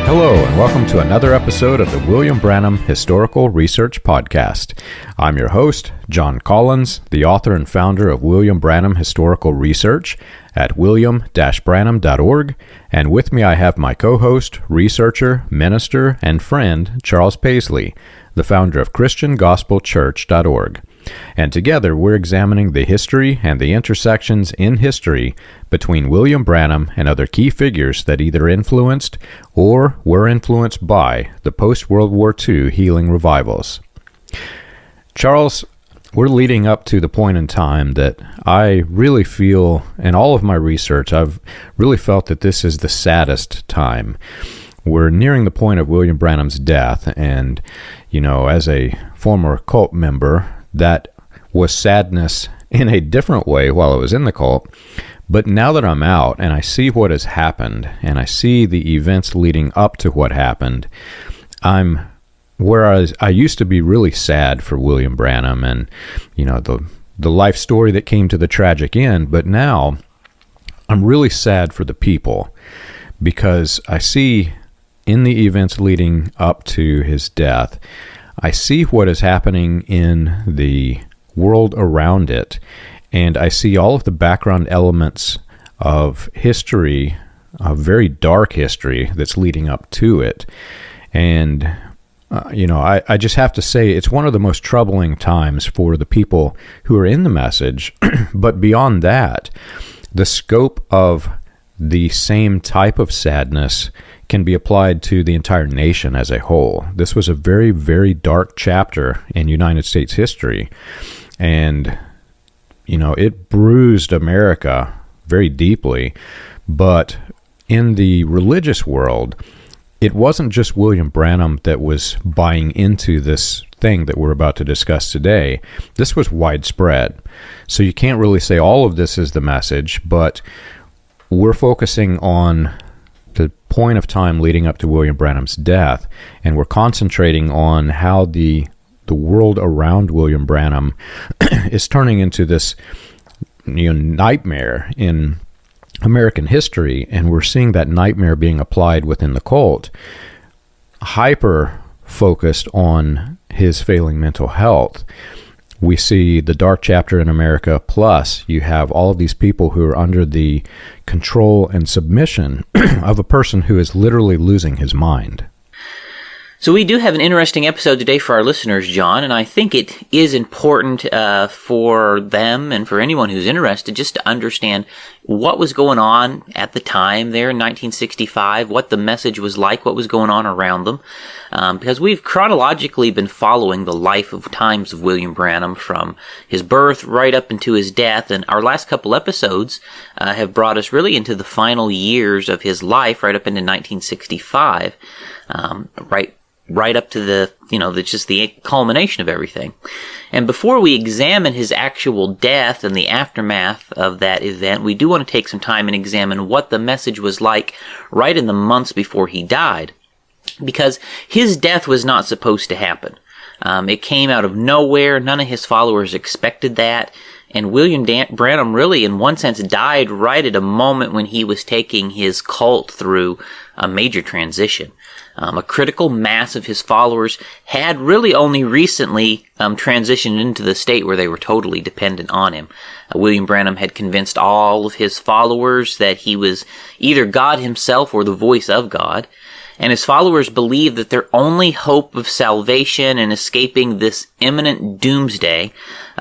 Hello, and welcome to another episode of the William Branham Historical Research Podcast. I'm your host, John Collins, the author and founder of William Branham Historical Research at william-branham.org, and with me I have my co-host, researcher, minister, and friend, Charles Paisley, the founder of ChristianGospelChurch.org. And together we're examining the history and the intersections in history between William Branham and other key figures that either influenced or were influenced by the post-World War II healing revivals. Charles, we're leading up to the point in time that I really feel, in all of my research, I've really felt that this is the saddest time. We're nearing the point of William Branham's death, and, as a former cult member, that was sadness in a different way while I was in the cult. But now that I'm out and I see what has happened and I see the events leading up to what happened, whereas I used to be really sad for William Branham and, the life story that came to the tragic end, but now I'm really sad for the people because I see in the events leading up to his death, I see what is happening in the world around it, and I see all of the background elements of history, a very dark history that's leading up to it. And, I just have to say it's one of the most troubling times for the people who are in the message. But beyond that, the scope of the same type of sadness can be applied to the entire nation as a whole. This was a very, very dark chapter in United States history. And, it bruised America very deeply. But in the religious world, it wasn't just William Branham that was buying into this thing that we're about to discuss today. This was widespread. So you can't really say all of this is the message, but we're focusing on the point of time leading up to William Branham's death, and we're concentrating on how the world around William Branham is turning into this nightmare in American history, and we're seeing that nightmare being applied within the cult, hyper focused on his failing mental health. We see the dark chapter in America, plus you have all of these people who are under the control and submission of a person who is literally losing his mind. So we do have an interesting episode today for our listeners, John, and I think it is important for them and for anyone who's interested just to understand what was going on at the time there in 1965, what the message was like, what was going on around them, because we've chronologically been following the life of times of William Branham from his birth right up into his death, and our last couple episodes have brought us really into the final years of his life right up into 1965, right up to the culmination of everything. And before we examine his actual death and the aftermath of that event, we do want to take some time and examine what the message was like right in the months before he died. Because his death was not supposed to happen. It came out of nowhere. None of his followers expected that. And William Branham really, in one sense, died right at a moment when he was taking his cult through a major transition. A critical mass of his followers had really only recently transitioned into the state where they were totally dependent on him. William Branham had convinced all of his followers that he was either God himself or the voice of God. And his followers believed that their only hope of salvation and escaping this imminent doomsday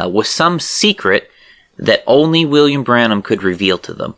was some secret that only William Branham could reveal to them.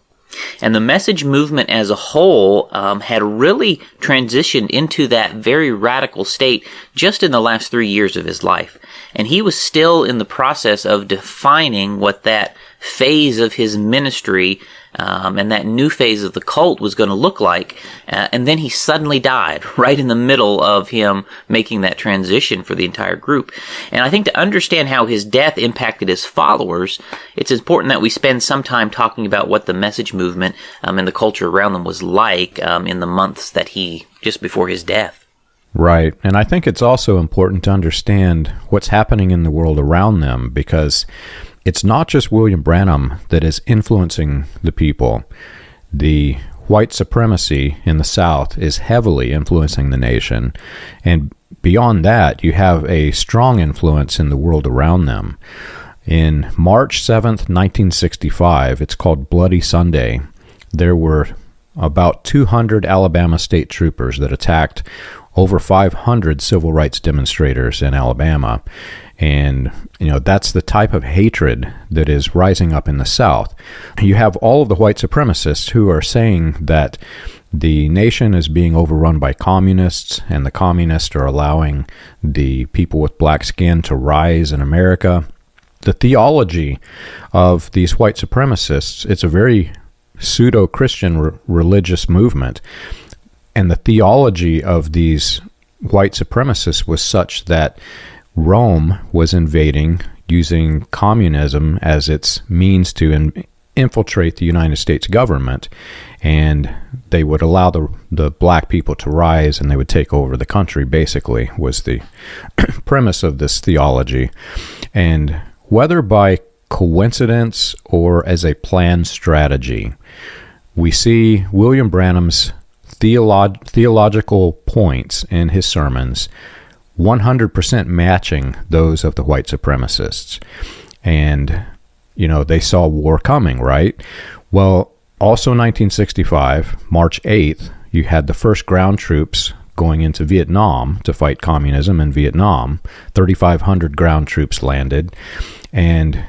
And the message movement as a whole had really transitioned into that very radical state just in the last 3 years of his life. And he was still in the process of defining what that phase of his ministry and that new phase of the cult was going to look like. And then he suddenly died right in the middle of him making that transition for the entire group. And I think to understand how his death impacted his followers, it's important that we spend some time talking about what the message movement and the culture around them was like in the months that just before his death. Right. And I think it's also important to understand what's happening in the world around them, because it's not just William Branham that is influencing the people. The white supremacy in the South is heavily influencing the nation. And beyond that, you have a strong influence in the world around them. In March 7th, 1965, it's called Bloody Sunday, there were about 200 Alabama state troopers that attacked over 500 civil rights demonstrators in Alabama. And, that's the type of hatred that is rising up in the South. You have all of the white supremacists who are saying that the nation is being overrun by communists, and the communists are allowing the people with black skin to rise in America. The theology of these white supremacists, it's a very pseudo-Christian religious movement. And the theology of these white supremacists was such that Rome was invading using communism as its means to infiltrate the United States government, and they would allow the black people to rise and they would take over the country, basically, was the premise of this theology. And whether by coincidence or as a planned strategy, we see William Branham's theological points in his sermons 100% matching those of the white supremacists. And, they saw war coming, right? Well, also 1965, March 8th, you had the first ground troops going into Vietnam to fight communism in Vietnam. 3,500 ground troops landed. And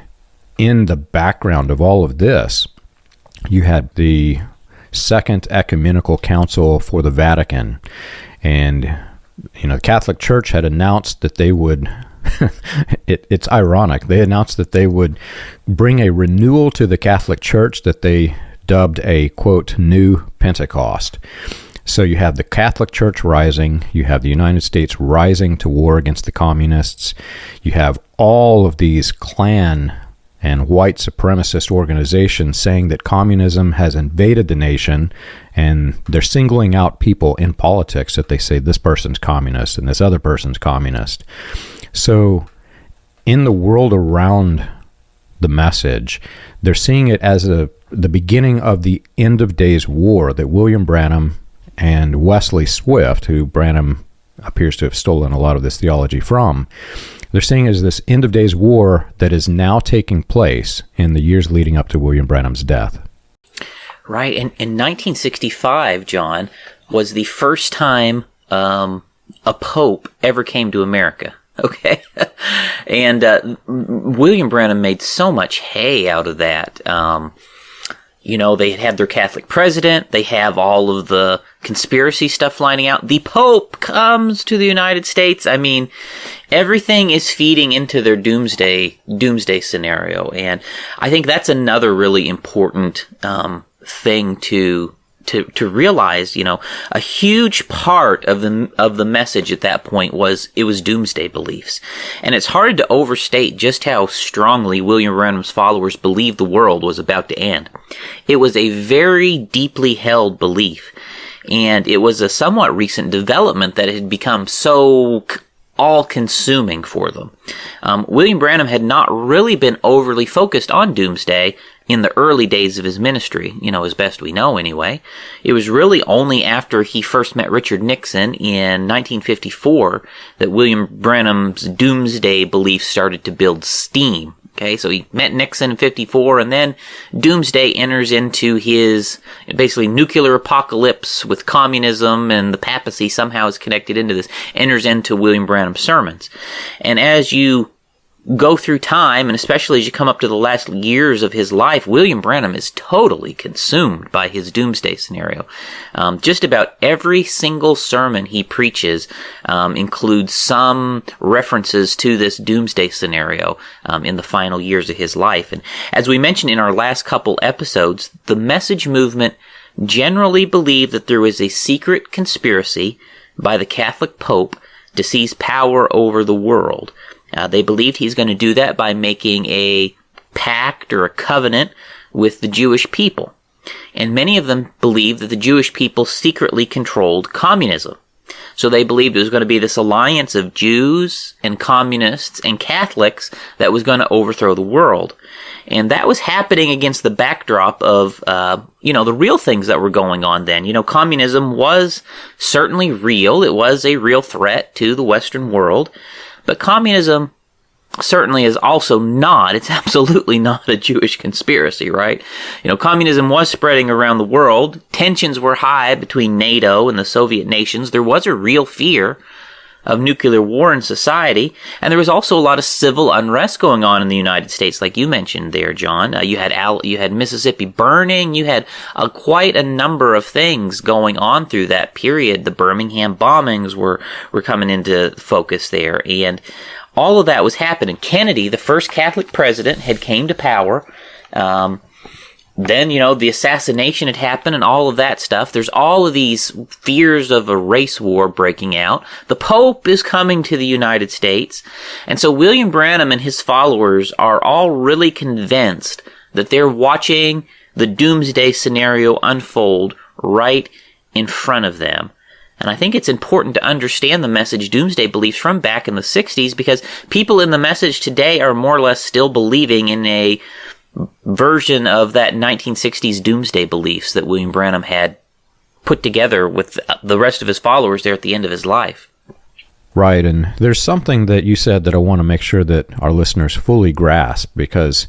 in the background of all of this, you had the Second Ecumenical Council for the Vatican. And, the Catholic Church had announced that they would, it's ironic, they announced that they would bring a renewal to the Catholic Church that they dubbed a, quote, new Pentecost. So you have the Catholic Church rising, you have the United States rising to war against the communists, you have all of these Klan and white supremacist organizations saying that communism has invaded the nation, and they're singling out people in politics that they say this person's communist and this other person's communist. So in the world around the message, they're seeing it as the beginning of the end of days war that William Branham and Wesley Swift, who Branham appears to have stolen a lot of this theology from, they're seeing it as this end of days war that is now taking place in the years leading up to William Branham's death. Right. And in 1965, John, was the first time a pope ever came to America. Okay. And William Branham made so much hay out of that. They had their Catholic president. They have all of the conspiracy stuff lining out. The Pope comes to the United States. I mean, everything is feeding into their doomsday scenario. And I think that's another really important thing to realize. A huge part of the message at that point was doomsday beliefs. And it's hard to overstate just how strongly William Branham's followers believed the world was about to end. It was a very deeply held belief, and it was a somewhat recent development that had become so all-consuming for them. William Branham had not really been overly focused on doomsday in the early days of his ministry, as best we know anyway. It was really only after he first met Richard Nixon in 1954 that William Branham's doomsday beliefs started to build steam. Okay, so he met Nixon in 54, and then doomsday enters into his basically nuclear apocalypse with communism, and the papacy somehow is connected into this, enters into William Branham's sermons. And as you go through time, and especially as you come up to the last years of his life, William Branham is totally consumed by his doomsday scenario. Just about every single sermon he preaches includes some references to this doomsday scenario in the final years of his life. And as we mentioned in our last couple episodes, the message movement generally believed that there was a secret conspiracy by the Catholic Pope to seize power over the world. They believed he's going to do that by making a pact or a covenant with the Jewish people. And many of them believed that the Jewish people secretly controlled communism. So they believed it was going to be this alliance of Jews and communists and Catholics that was going to overthrow the world. And that was happening against the backdrop of, the real things that were going on then. Communism was certainly real. It was a real threat to the Western world. But communism certainly is also it's absolutely not a Jewish conspiracy, right? Communism was spreading around the world. Tensions were high between NATO and the Soviet nations. There was a real fear of nuclear war in society. And there was also a lot of civil unrest going on in the United States, like you mentioned there, John. You had Mississippi burning. You had quite a number of things going on through that period. The Birmingham bombings were coming into focus there. And all of that was happening. Kennedy, the first Catholic president, had came to power. Then, the assassination had happened and all of that stuff. There's all of these fears of a race war breaking out. The Pope is coming to the United States. And so William Branham and his followers are all really convinced that they're watching the Doomsday scenario unfold right in front of them. And I think it's important to understand the message Doomsday beliefs from back in the 60s, because people in the message today are more or less still believing in a version of that 1960s Doomsday beliefs that William Branham had put together with the rest of his followers there at the end of his life. Right, and there's something that you said that I want to make sure that our listeners fully grasp, because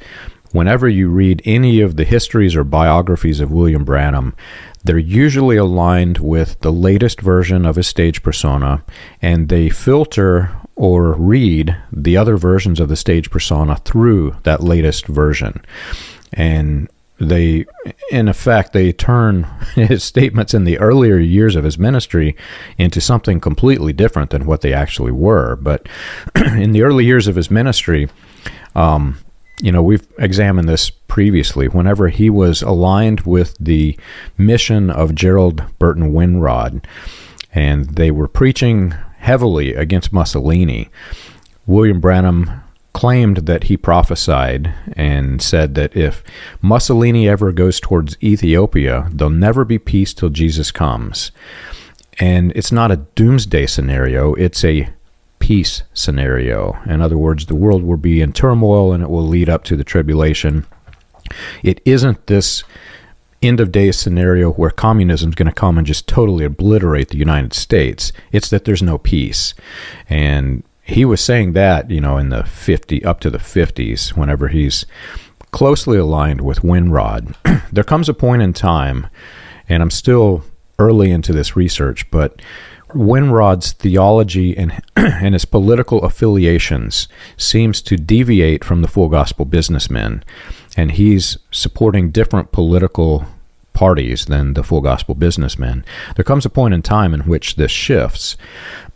whenever you read any of the histories or biographies of William Branham, they're usually aligned with the latest version of his stage persona, and they filter or read the other versions of the stage persona through that latest version. And they, in effect, they turn his statements in the earlier years of his ministry into something completely different than what they actually were. But in the early years of his ministry, we've examined this previously. Whenever he was aligned with the mission of Gerald Burton Winrod, and they were preaching heavily against Mussolini, William Branham claimed that he prophesied and said that if Mussolini ever goes towards Ethiopia, there'll never be peace till Jesus comes. And it's not a doomsday scenario, it's a peace scenario. In other words, the world will be in turmoil and it will lead up to the tribulation. It isn't this end of days scenario where communism is going to come and just totally obliterate the United States. It's that there's no peace. And he was saying that, in the up to the 50s, whenever he's closely aligned with Winrod. There comes a point in time, and I'm still early into this research, but Winrod's theology and his political affiliations seems to deviate from the full gospel businessmen, and he's supporting different political parties than the full gospel businessmen. There comes a point in time in which this shifts,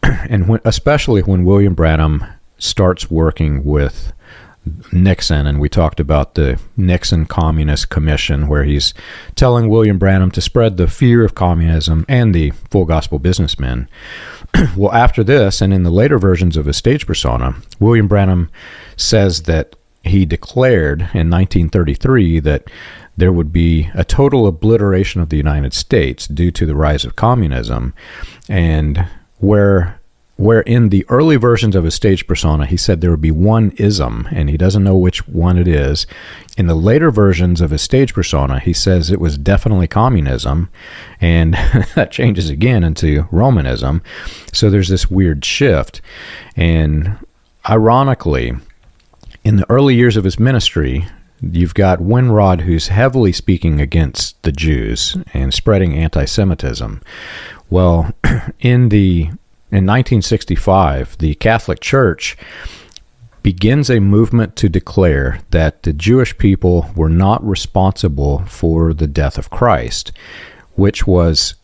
and especially when William Branham starts working with Nixon, and we talked about the Nixon Communist Commission, where he's telling William Branham to spread the fear of communism and the full gospel businessmen. Well, after this, and in the later versions of his stage persona, William Branham says that he declared in 1933 that there would be a total obliteration of the United States due to the rise of communism, and where in the early versions of his stage persona, he said there would be one ism, and he doesn't know which one it is. In the later versions of his stage persona, he says it was definitely communism, and that changes again into Romanism. So there's this weird shift. And ironically, in the early years of his ministry, you've got Winrod, who's heavily speaking against the Jews and spreading anti-Semitism. Well, in 1965, the Catholic Church begins a movement to declare that the Jewish people were not responsible for the death of Christ, which was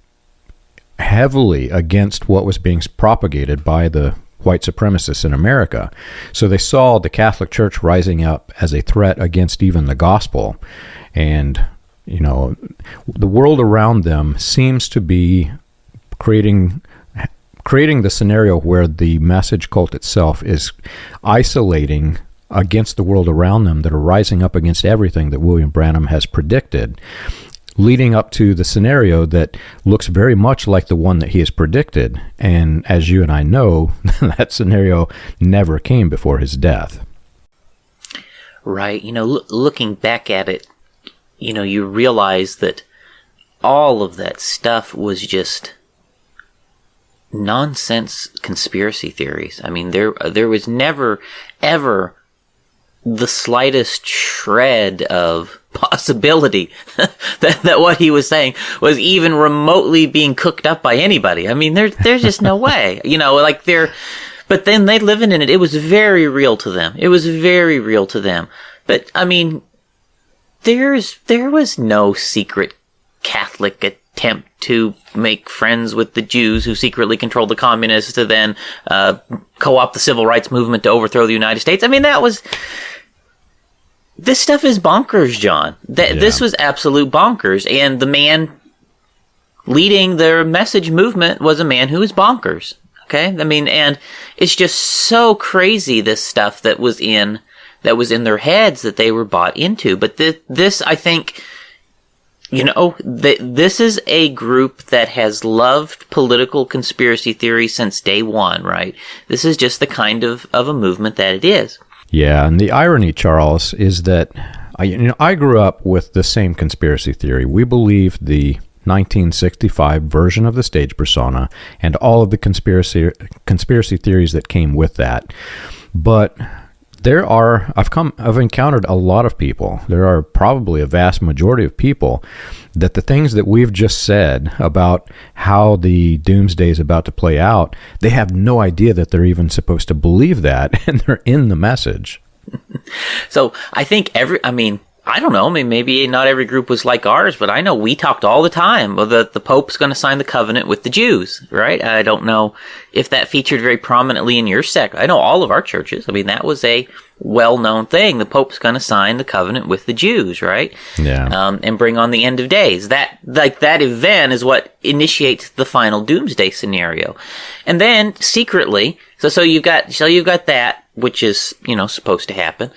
heavily against what was being propagated by the white supremacists in America. So they saw the Catholic Church rising up as a threat against even the gospel. And, the world around them seems to be creating the scenario where the message cult itself is isolating against the world around them that are rising up against everything that William Branham has predicted. leading up to the scenario that looks very much like the one that he has predicted. And as you and I know, that scenario never came before his death. Right. Looking back at it, you realize that all of that stuff was just nonsense conspiracy theories. I mean, there was never, ever the slightest shred of possibility that what he was saying was even remotely being cooked up by anybody. I mean, there's just no way, but then they living in it. It was very real to them. But I mean, there was no secret Catholic attempt to make friends with the Jews who secretly controlled the communists to then co-opt the civil rights movement to overthrow the United States. I mean, this stuff is bonkers, John. This was absolute bonkers. And the man leading their message movement was a man who was bonkers. Okay? I mean, and it's just so crazy, this stuff that was in their heads that they were bought into. But this, I think, this is a group that has loved political conspiracy theory since day one, right? This is just the kind of a movement that it is. Yeah, and the irony, Charles, is that I grew up with the same conspiracy theory. We believed the 1965 version of the stage persona and all of the conspiracy theories that came with that. But I've encountered a lot of people. There are probably a vast majority of people that the things that we've just said about how the Doomsday is about to play out, they have no idea that they're even supposed to believe that, and they're in the message. So I think I don't know, maybe not every group was like ours, but I know we talked all the time that the Pope's going to sign the covenant with the Jews, right? I don't know if that featured very prominently in your sect. I know all of our churches. I mean, that was a well-known thing. The Pope's going to sign the covenant with the Jews, right? Yeah. And bring on the end of days. That event is what initiates the final Doomsday scenario. And then secretly, so you've got that, which is, supposed to happen.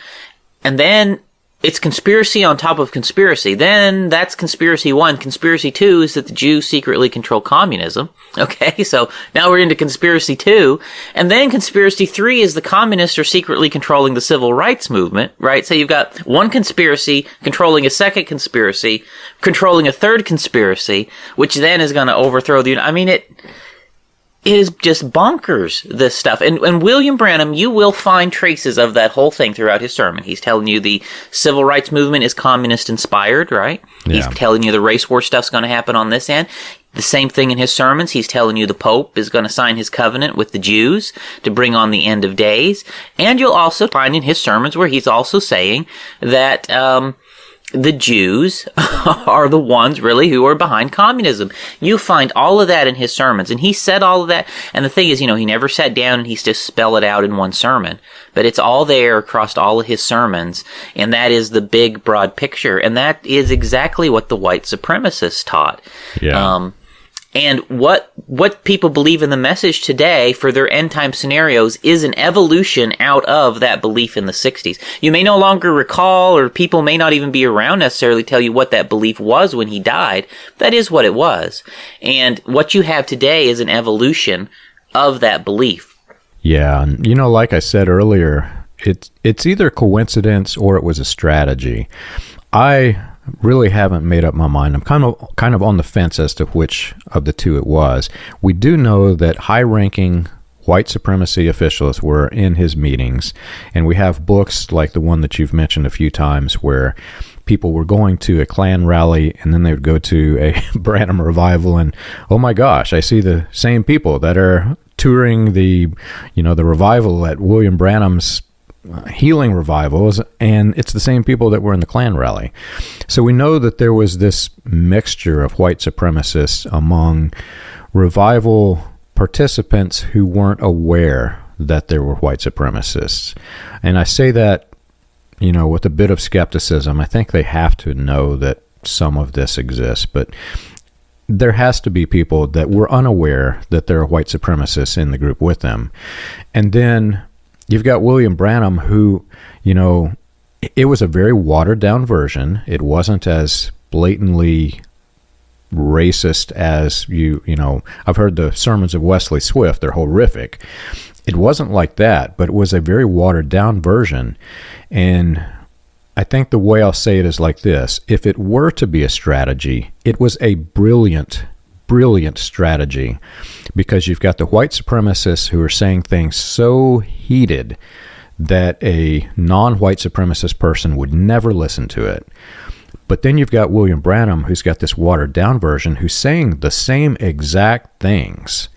And then it's conspiracy on top of conspiracy. Then that's conspiracy one. Conspiracy two is that the Jews secretly control communism. Okay, so now we're into conspiracy two. And then conspiracy three is the communists are secretly controlling the civil rights movement, right? So you've got one conspiracy controlling a second conspiracy, controlling a third conspiracy, which then is going to overthrow the... I mean, it is just bonkers, this stuff. And William Branham, you will find traces of that whole thing throughout his sermon. He's telling you the civil rights movement is communist inspired, right? Yeah. He's telling you the race war stuff's going to happen on this end. The same thing in his sermons. He's telling you the Pope is going to sign his covenant with the Jews to bring on the end of days. And you'll also find in his sermons where he's also saying that, the Jews are the ones really who are behind communism. You find all of that in his sermons, and he said all of that. And the thing is, he never sat down and he's just spell it out in one sermon, but it's all there across all of his sermons. And that is the big broad picture. And that is exactly what the white supremacists taught. Yeah. And what people believe in the message today for their end time scenarios is an evolution out of that belief in the 60s. You may no longer recall, or people may not even be around necessarily tell you what that belief was when he died. That is what it was. And what you have today is an evolution of that belief. Yeah, and like I said earlier, it's either coincidence or it was a strategy. I really haven't made up my mind. I'm kind of on the fence as to which of the two it was. We do know that high-ranking white supremacy officials were in his meetings, and we have books like the one that you've mentioned a few times where people were going to a Klan rally and then they would go to a Branham revival, and oh my gosh, I see the same people that are touring the revival at William Branham's healing revivals, and it's the same people that were in the Klan rally. So we know that there was this mixture of white supremacists among revival participants who weren't aware that there were white supremacists. And I say that, with a bit of skepticism. I think they have to know that some of this exists, but there has to be people that were unaware that there are white supremacists in the group with them. And then you've got William Branham, who, it was a very watered down version. It wasn't as blatantly racist as I've heard the sermons of Wesley Swift. They're horrific. It wasn't like that, but it was a very watered down version. And I think the way I'll say it is like this. If it were to be a strategy, it was a brilliant strategy, because you've got the white supremacists who are saying things so heated that a non-white supremacist person would never listen to it. But then you've got William Branham, who's got this watered down version, who's saying the same exact things,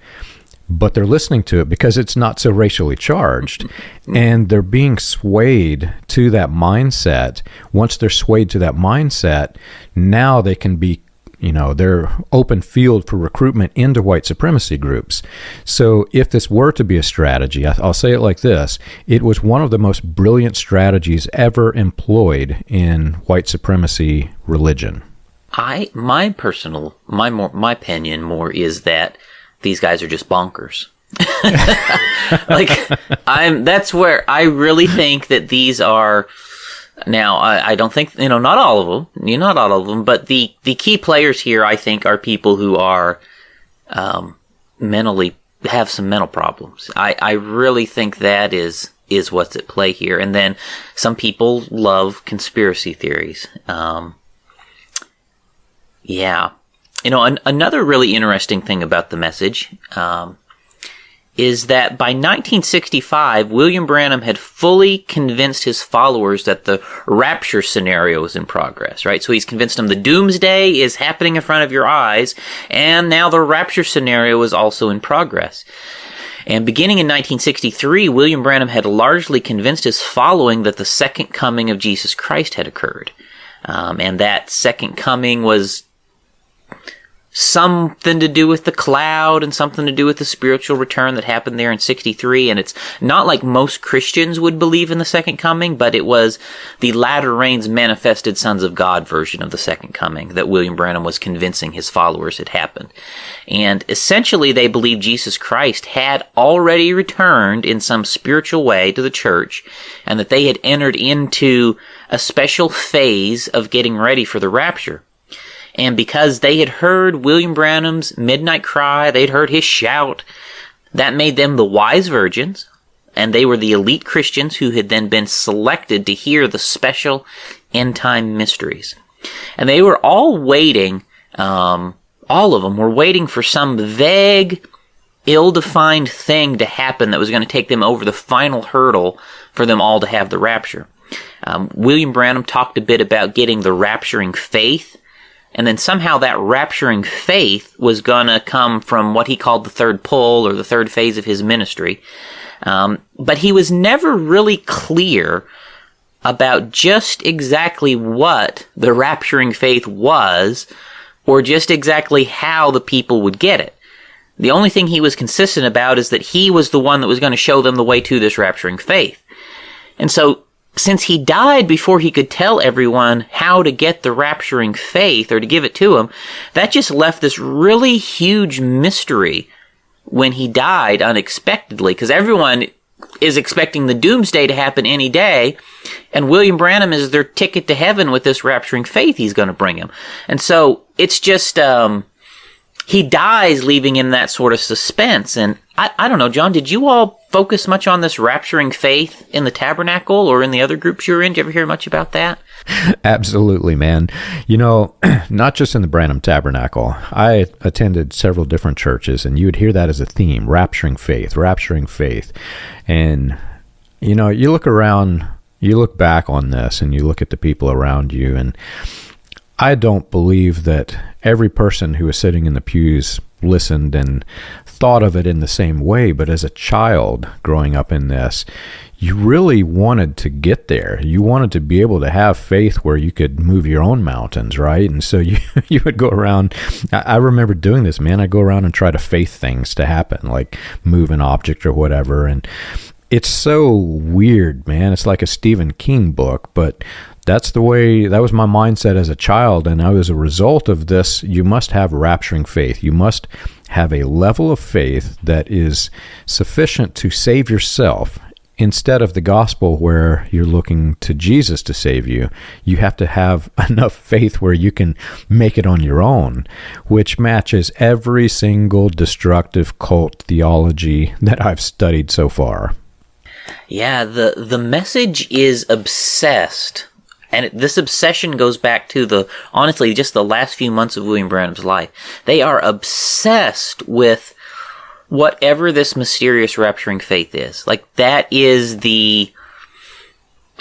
but they're listening to it because it's not so racially charged, and they're being swayed to that mindset. Once they're swayed to that mindset, now they can be, they're open field for recruitment into white supremacy groups. So if this were to be a strategy, I'll say it like this: it was one of the most brilliant strategies ever employed in white supremacy religion. My opinion more is that these guys are just bonkers. That's where I really think that these are. Now, I don't think, not all of them, but the key players here, I think, are people who are, mentally, have some mental problems. I really think that is what's at play here. And then some people love conspiracy theories. Yeah. Another really interesting thing about the message, is that by 1965, William Branham had fully convinced his followers that the rapture scenario was in progress, right? So he's convinced them the Doomsday is happening in front of your eyes, and now the rapture scenario is also in progress. And beginning in 1963, William Branham had largely convinced his following that the second coming of Jesus Christ had occurred. And that second coming was something to do with the cloud and something to do with the spiritual return that happened there in 63. And it's not like most Christians would believe in the second coming, but it was the latter rains manifested sons of God version of the second coming that William Branham was convincing his followers had happened. And essentially they believed Jesus Christ had already returned in some spiritual way to the church, and that they had entered into a special phase of getting ready for the rapture. And because they had heard William Branham's midnight cry, they'd heard his shout, that made them the wise virgins, and they were the elite Christians who had then been selected to hear the special end-time mysteries. And they were all waiting, all of them were waiting for some vague, ill-defined thing to happen that was going to take them over the final hurdle for them all to have the rapture. William Branham talked a bit about getting the rapturing faith, and then somehow that rapturing faith was going to come from what he called the third pull, or the third phase of his ministry. But he was never really clear about just exactly what the rapturing faith was, or just exactly how the people would get it. The only thing he was consistent about is that he was the one that was going to show them the way to this rapturing faith. And so, since he died before he could tell everyone how to get the rapturing faith, or to give it to them, that just left this really huge mystery when he died unexpectedly, because everyone is expecting the Doomsday to happen any day, and William Branham is their ticket to heaven with this rapturing faith he's going to bring them. And so it's just, he dies leaving him that sort of suspense. And I don't know, John, did you all focus much on this rapturing faith in the tabernacle or in the other groups you were in? Did you ever hear much about that? Absolutely, man. Not just in the Branham Tabernacle. I attended several different churches, and you would hear that as a theme: rapturing faith, rapturing faith. And, you look around, you look back on this, and you look at the people around you, and I don't believe that every person who was sitting in the pews listened and thought of it in the same way. But as a child growing up in this, you really wanted to get there. You wanted to be able to have faith where you could move your own mountains, right? And so you would go around. I remember doing this, man. I'd go around and try to faith things to happen, like move an object or whatever. And it's so weird, man. It's like a Stephen King book, but that was my mindset as a child. And as a result of this, you must have rapturing faith. You must have a level of faith that is sufficient to save yourself instead of the gospel where you're looking to Jesus to save you, you have to have enough faith where you can make it on your own, which matches every single destructive cult theology that I've studied so far. Yeah, the message is obsessed. And this obsession goes back to honestly, just the last few months of William Branham's life. They are obsessed with whatever this mysterious rapturing faith is. Like, that is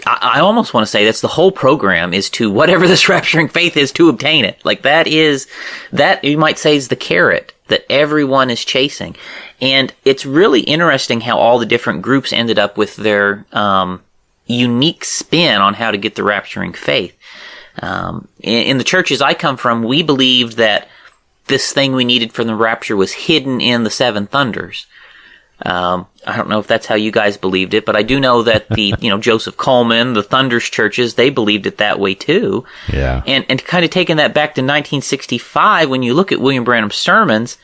I almost want to say that's the whole program, is to whatever this rapturing faith is, to obtain it. Like, that you might say is the carrot that everyone is chasing. And it's really interesting how all the different groups ended up with their unique spin on how to get the rapturing faith. In the churches I come from, we believed that this thing we needed for the rapture was hidden in the seven thunders. I don't know if that's how you guys believed it, but I do know that Joseph Coleman, the Thunders churches, they believed it that way too. Yeah. And kind of taking that back to 1965, when you look at William Branham's sermons,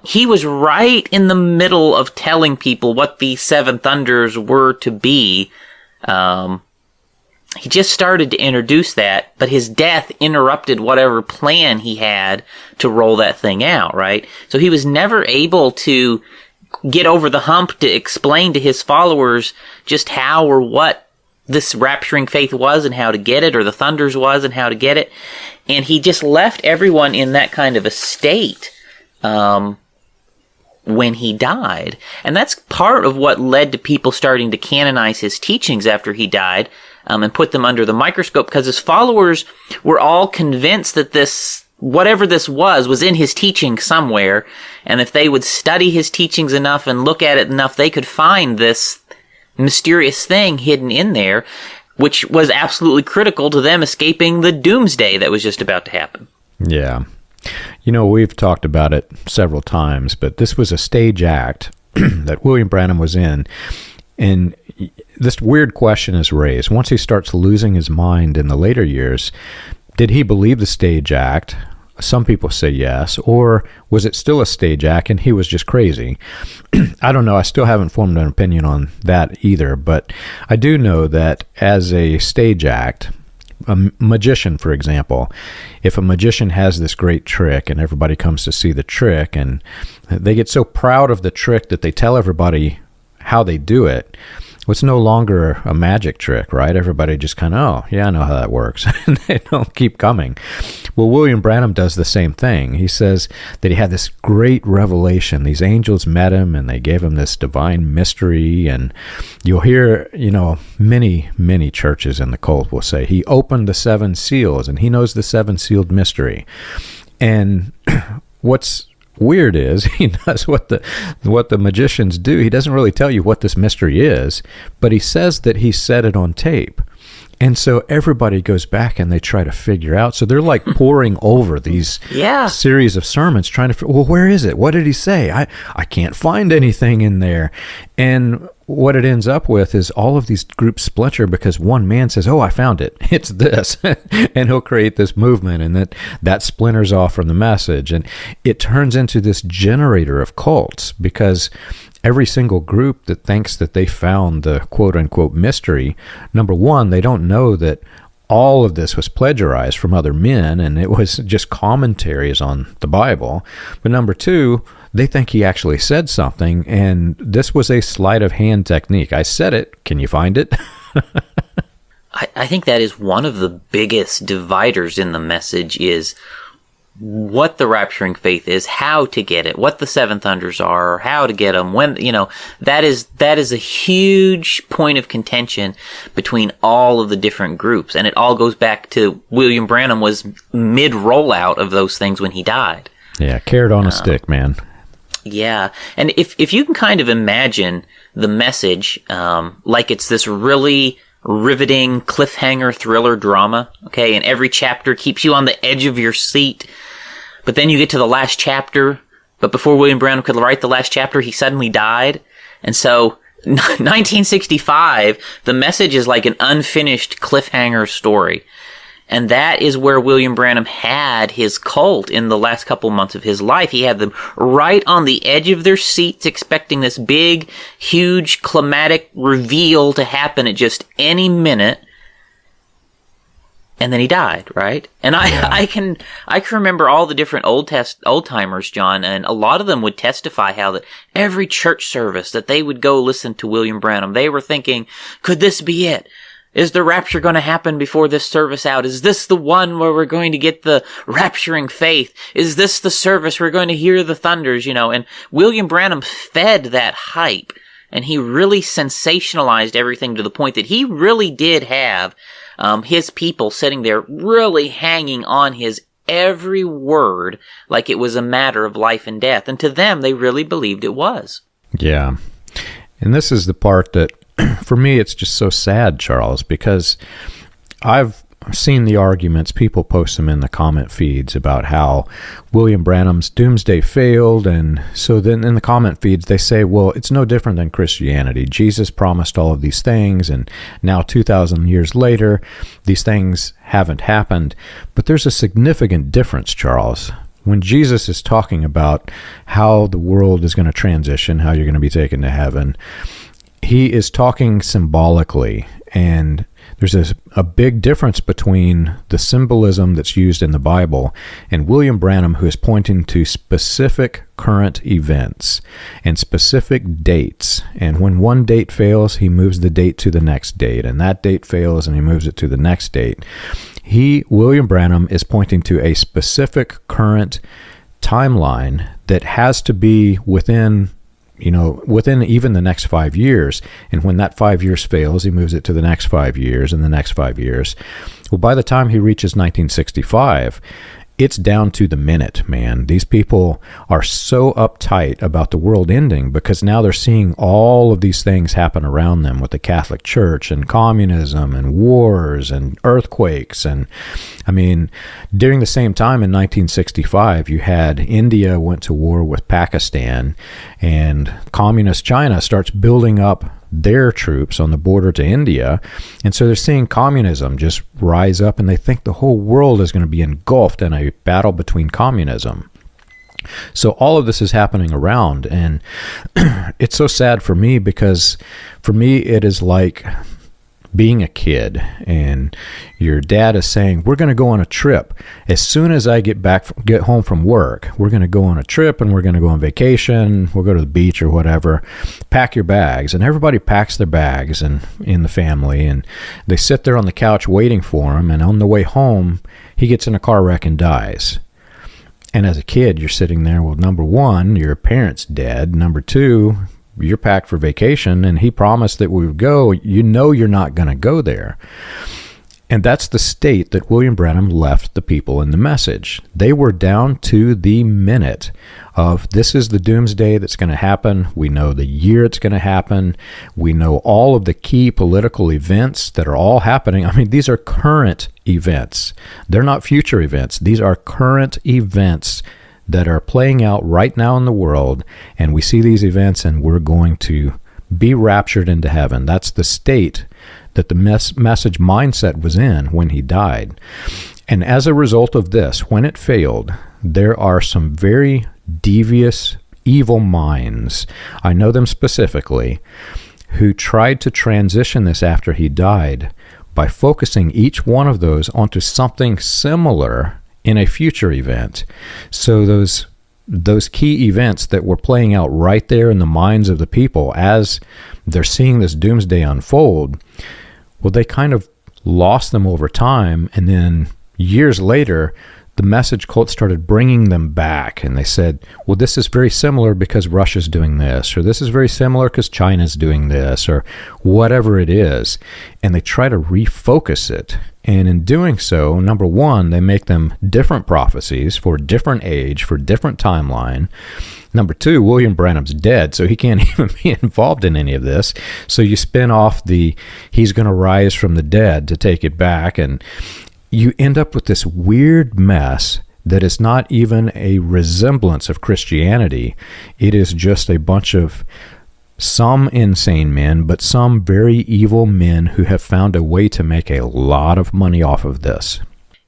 he was right in the middle of telling people what the seven thunders were to be. He just started to introduce that, but his death interrupted whatever plan he had to roll that thing out, right? So he was never able to get over the hump to explain to his followers just how or what this rapturing faith was and how to get it, or the thunders was and how to get it. And he just left everyone in that kind of a state when he died. And that's part of what led to people starting to canonize his teachings after he died, and put them under the microscope, because his followers were all convinced that whatever this was in his teaching somewhere, and if they would study his teachings enough and look at it enough, they could find this mysterious thing hidden in there, which was absolutely critical to them escaping the doomsday that was just about to happen. Yeah. We've talked about it several times, but this was a stage act that William Branham was in. And this weird question is raised. Once he starts losing his mind in the later years, did he believe the stage act? Some people say yes. Or was it still a stage act and he was just crazy? I don't know. I still haven't formed an opinion on that either. But I do know that as a stage act, a magician, for example, if a magician has this great trick and everybody comes to see the trick and they get so proud of the trick that they tell everybody how they do it, well, it's no longer a magic trick, right? Everybody just kind of, oh, yeah, I know how that works. And they don't keep coming. Well, William Branham does the same thing. He says that he had this great revelation. These angels met him and they gave him this divine mystery. And you'll hear, many, many churches in the cult will say he opened the seven seals and he knows the seven sealed mystery. And what's weird is he does what the magicians do. He doesn't really tell you what this mystery is, but he says that he said it on tape. And so everybody goes back and they try to figure out. So they're like poring over these series of sermons trying to, well, where is it? What did he say? I can't find anything in there. And what it ends up with is all of these groups splinter because one man says, oh, I found it. It's this. And he'll create this movement, and that splinters off from the message. And it turns into this generator of cults, because every single group that thinks that they found the quote-unquote mystery, number one, they don't know that all of this was plagiarized from other men and it was just commentaries on the Bible. But number two, they think he actually said something, and this was a sleight of hand technique. I said it. Can you find it? I think that is one of the biggest dividers in the message, is what the rapturing faith is, how to get it, what the seven thunders are, how to get them, when, that is a huge point of contention between all of the different groups. And it all goes back to William Branham was mid rollout of those things when he died. Yeah. Carrot on a stick, man. Yeah. And if you can kind of imagine the message, like it's this really riveting cliffhanger thriller drama, okay, and every chapter keeps you on the edge of your seat, but then you get to the last chapter, but before William Branham could write the last chapter, he suddenly died. And so 1965, the message is like an unfinished cliffhanger story. And that is where William Branham had his cult in the last couple months of his life. He had them right on the edge of their seats, expecting this big, huge, climatic reveal to happen at just any minute. And then he died, right? And I can remember all the different old timers, John, and a lot of them would testify how that every church service that they would go listen to William Branham, they were thinking, could this be it? Is the rapture going to happen before this service out? Is this the one where we're going to get the rapturing faith? Is this the service we're going to hear the thunders, And William Branham fed that hype, and he really sensationalized everything to the point that he really did have his people sitting there really hanging on his every word like it was a matter of life and death. And to them, they really believed it was. Yeah. And this is the part that, for me, it's just so sad, Charles, because I've seen the arguments, people post them in the comment feeds about how William Branham's Doomsday failed, and so then in the comment feeds they say, well, it's no different than Christianity. Jesus promised all of these things, and now 2,000 years later, these things haven't happened. But there's a significant difference, Charles. When Jesus is talking about how the world is going to transition, how you're going to be taken to heaven, he is talking symbolically, and there's a big difference between the symbolism that's used in the Bible and William Branham, who is pointing to specific current events and specific dates. And when one date fails, he moves the date to the next date, and that date fails and he moves it to the next date. William Branham, is pointing to a specific current timeline that has to be within even the next 5 years. And when that 5 years fails, he moves it to the next 5 years and the next 5 years. Well, by the time he reaches 1965, it's down to the minute, man. These people are so uptight about the world ending because now they're seeing all of these things happen around them with the Catholic Church and communism and wars and earthquakes. And I mean, during the same time in 1965, you had India went to war with Pakistan, and communist China starts building up their troops on the border to India. And so they're seeing communism just rise up, and they think the whole world is going to be engulfed in a battle between communism. So all of this is happening around, and it's so sad for me because for me it is like being a kid and your dad is saying, we're going to go on a trip. As soon as I get home from work, we're going to go on a trip and we're going to go on vacation. We'll go to the beach or whatever. Pack your bags. And everybody packs their bags and in the family, and they sit there on the couch waiting for him. And on the way home, he gets in a car wreck and dies. And as a kid, you're sitting there, well, number one, your parent's dead. Number two, you're packed for vacation, and he promised that we would go. You know you're not going to go there. And that's the state that William Branham left the people in the message. They were down to the minute of, this is the doomsday that's going to happen. We know the year it's going to happen. We know all of the key political events that are all happening. I mean, these are current events. They're not future events. These are current events that are playing out right now in the world, and we see these events and we're going to be raptured into heaven. That's the state that the message mindset was in when he died. And as a result of this, when it failed, there are some very devious, evil minds, I know them specifically, who tried to transition this after he died by focusing each one of those onto something similar in a future event. So those key events that were playing out right there in the minds of the people as they're seeing this doomsday unfold, well, they kind of lost them over time. And then years later, the message cult started bringing them back, and they said, well, this is very similar because Russia's doing this, or this is very similar because China's doing this, or whatever it is. And they try to refocus it. And in doing so, number one, they make them different prophecies for different age, for different timeline. Number two, William Branham's dead, so he can't even be involved in any of this. So you spin off he's going to rise from the dead to take it back, and you end up with this weird mess that is not even a resemblance of Christianity. It is just a bunch of some insane men, but some very evil men who have found a way to make a lot of money off of this.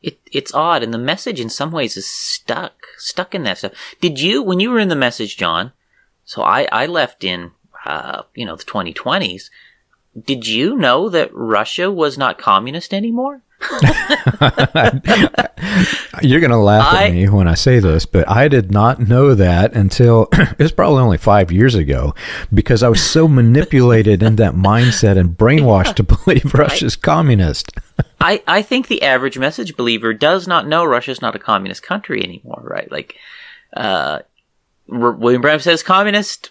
it's odd, and the message in some ways is stuck in that stuff. Did you, when you were in the message, John? So I left in the 2020s. Did you know that Russia was not communist anymore? You're going to laugh at me when I say this, but I did not know that until it was probably only 5 years ago, because I was so manipulated in that mindset and brainwashed to believe Russia's communist. I think the average message believer does not know Russia's not a communist country anymore, right? Like, William Branham says communist,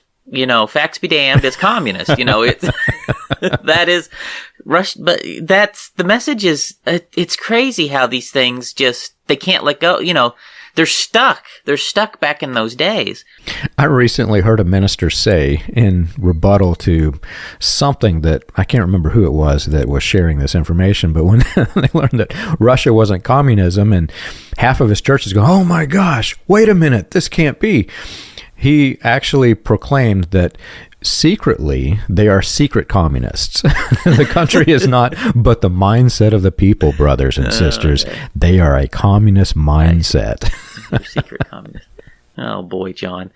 facts be damned, it's communist, it's, that is Russia, but that's, the message is, it's crazy how these things they can't let go, they're stuck back in those days. I recently heard a minister say in rebuttal to something that I can't remember who it was that was sharing this information, but when they learned that Russia wasn't communism and half of his churches go, oh my gosh, wait a minute, this can't be. He actually proclaimed that secretly they are secret communists. The country is not, but the mindset of the people, brothers and sisters, they are a communist mindset. They're secret communists. Oh boy, John.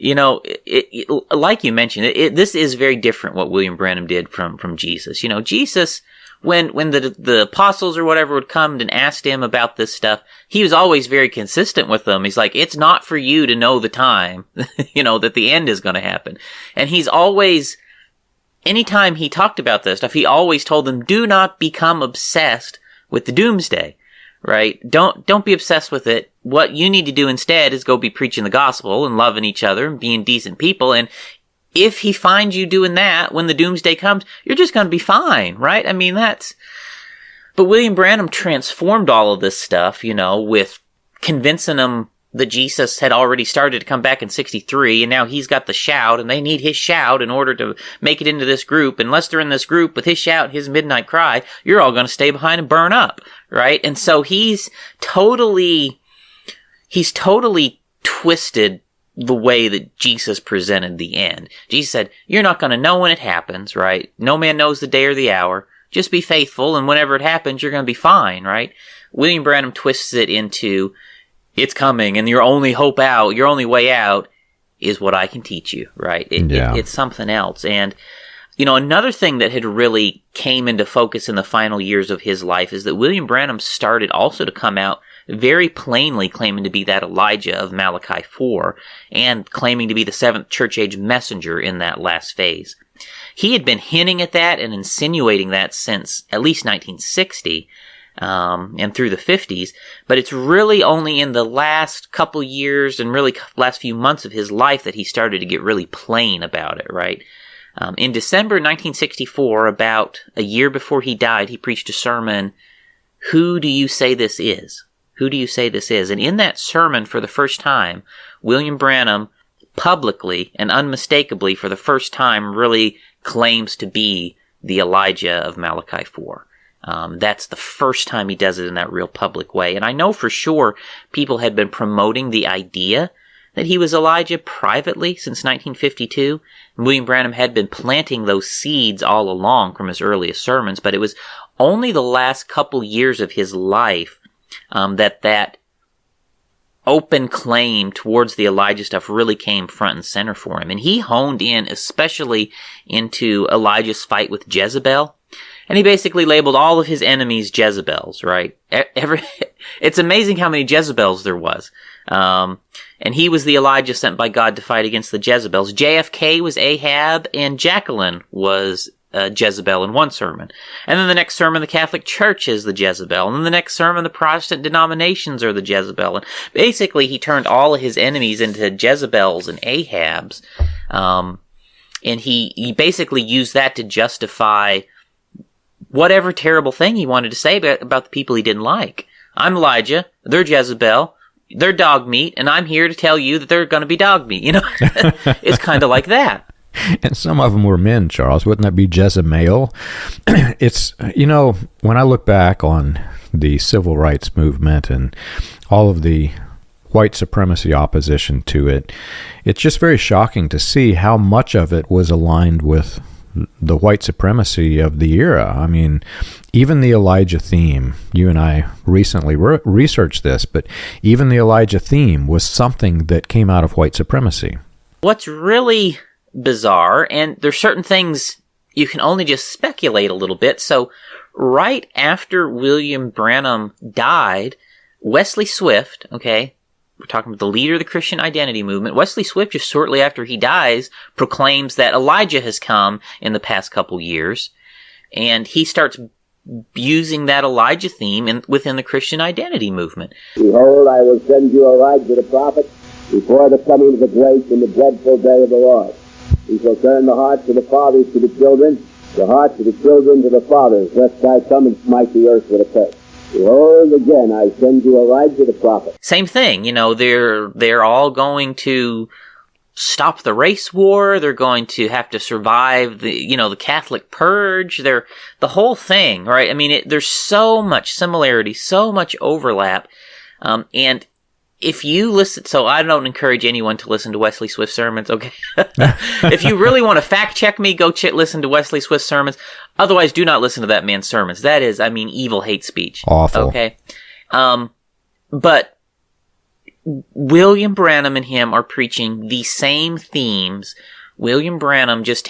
Like you mentioned, this is very different what William Branham did from Jesus. Jesus, when the apostles or whatever would come and ask him about this stuff, he was always very consistent with them. He's like, it's not for you to know the time, that the end is going to happen. And he's always, anytime he talked about this stuff, he always told them, do not become obsessed with the Doomsday, right? Don't be obsessed with it. What you need to do instead is go be preaching the gospel and loving each other and being decent people. And if he finds you doing that when the Doomsday comes, you're just going to be fine, right? I mean, but William Branham transformed all of this stuff, with convincing them that Jesus had already started to come back in 63, and now he's got the shout, and they need his shout in order to make it into this group. Unless they're in this group with his shout, his midnight cry, you're all going to stay behind and burn up, right? And so he's totally twisted the way that Jesus presented the end. Jesus said, you're not going to know when it happens, right? No man knows the day or the hour. Just be faithful, and whenever it happens, you're going to be fine, right? William Branham twists it into, it's coming, and your only way out is what I can teach you, right? It's something else. And, another thing that had really came into focus in the final years of his life is that William Branham started also to come out very plainly claiming to be that Elijah of Malachi 4 and claiming to be the seventh church age messenger in that last phase. He had been hinting at that and insinuating that since at least 1960 and through the 50s, but it's really only in the last couple years and really last few months of his life that he started to get really plain about it, right? In December 1964, about a year before he died, he preached a sermon, Who Do You Say This Is? Who do you say this is? And in that sermon, for the first time, William Branham publicly and unmistakably for the first time really claims to be the Elijah of Malachi 4. That's the first time he does it in that real public way. And I know for sure people had been promoting the idea that he was Elijah privately since 1952. And William Branham had been planting those seeds all along from his earliest sermons, but it was only the last couple years of his life that open claim towards the Elijah stuff really came front and center for him. And he honed in especially into Elijah's fight with Jezebel. And he basically labeled all of his enemies Jezebels, right? It's amazing how many Jezebels there was. And he was the Elijah sent by God to fight against the Jezebels. JFK was Ahab, and Jacqueline was Jezebel in one sermon. And then the next sermon, the Catholic Church is the Jezebel. And then the next sermon, the Protestant denominations are the Jezebel. And basically, he turned all of his enemies into Jezebels and Ahabs. And he basically used that to justify whatever terrible thing he wanted to say about the people he didn't like. I'm Elijah, they're Jezebel, they're dog meat, and I'm here to tell you that they're going to be dog meat. It's kind of like that. And some of them were men, Charles. Wouldn't that be Jezebel? It's, when I look back on the civil rights movement and all of the white supremacy opposition to it, it's just very shocking to see how much of it was aligned with the white supremacy of the era. I mean, even the Elijah theme, you and I recently researched this, but even the Elijah theme was something that came out of white supremacy. What's really bizarre, and there's certain things you can only just speculate a little bit. So right after William Branham died, Wesley Swift, okay, we're talking about the leader of the Christian identity movement, Wesley Swift, just shortly after he dies, proclaims that Elijah has come in the past couple years, and he starts using that Elijah theme within the Christian identity movement. Behold, I will send you Elijah the prophet before the coming of the great and the dreadful day of the Lord. He shall turn the hearts of the fathers to the children, the hearts of the children to the fathers, lest I come and smite the earth with a curse. Behold, again, I send you Elijah the prophet. Same thing, they're all going to stop the race war. They're going to have to survive the Catholic purge. They're the whole thing, right? I mean, there's so much similarity, so much overlap, and if you listen, so I don't encourage anyone to listen to Wesley Swift sermons, okay? If you really want to fact check me, go listen to Wesley Swift sermons. Otherwise, do not listen to that man's sermons. That is, evil hate speech. Awful. Okay? But William Branham and him are preaching the same themes. William Branham just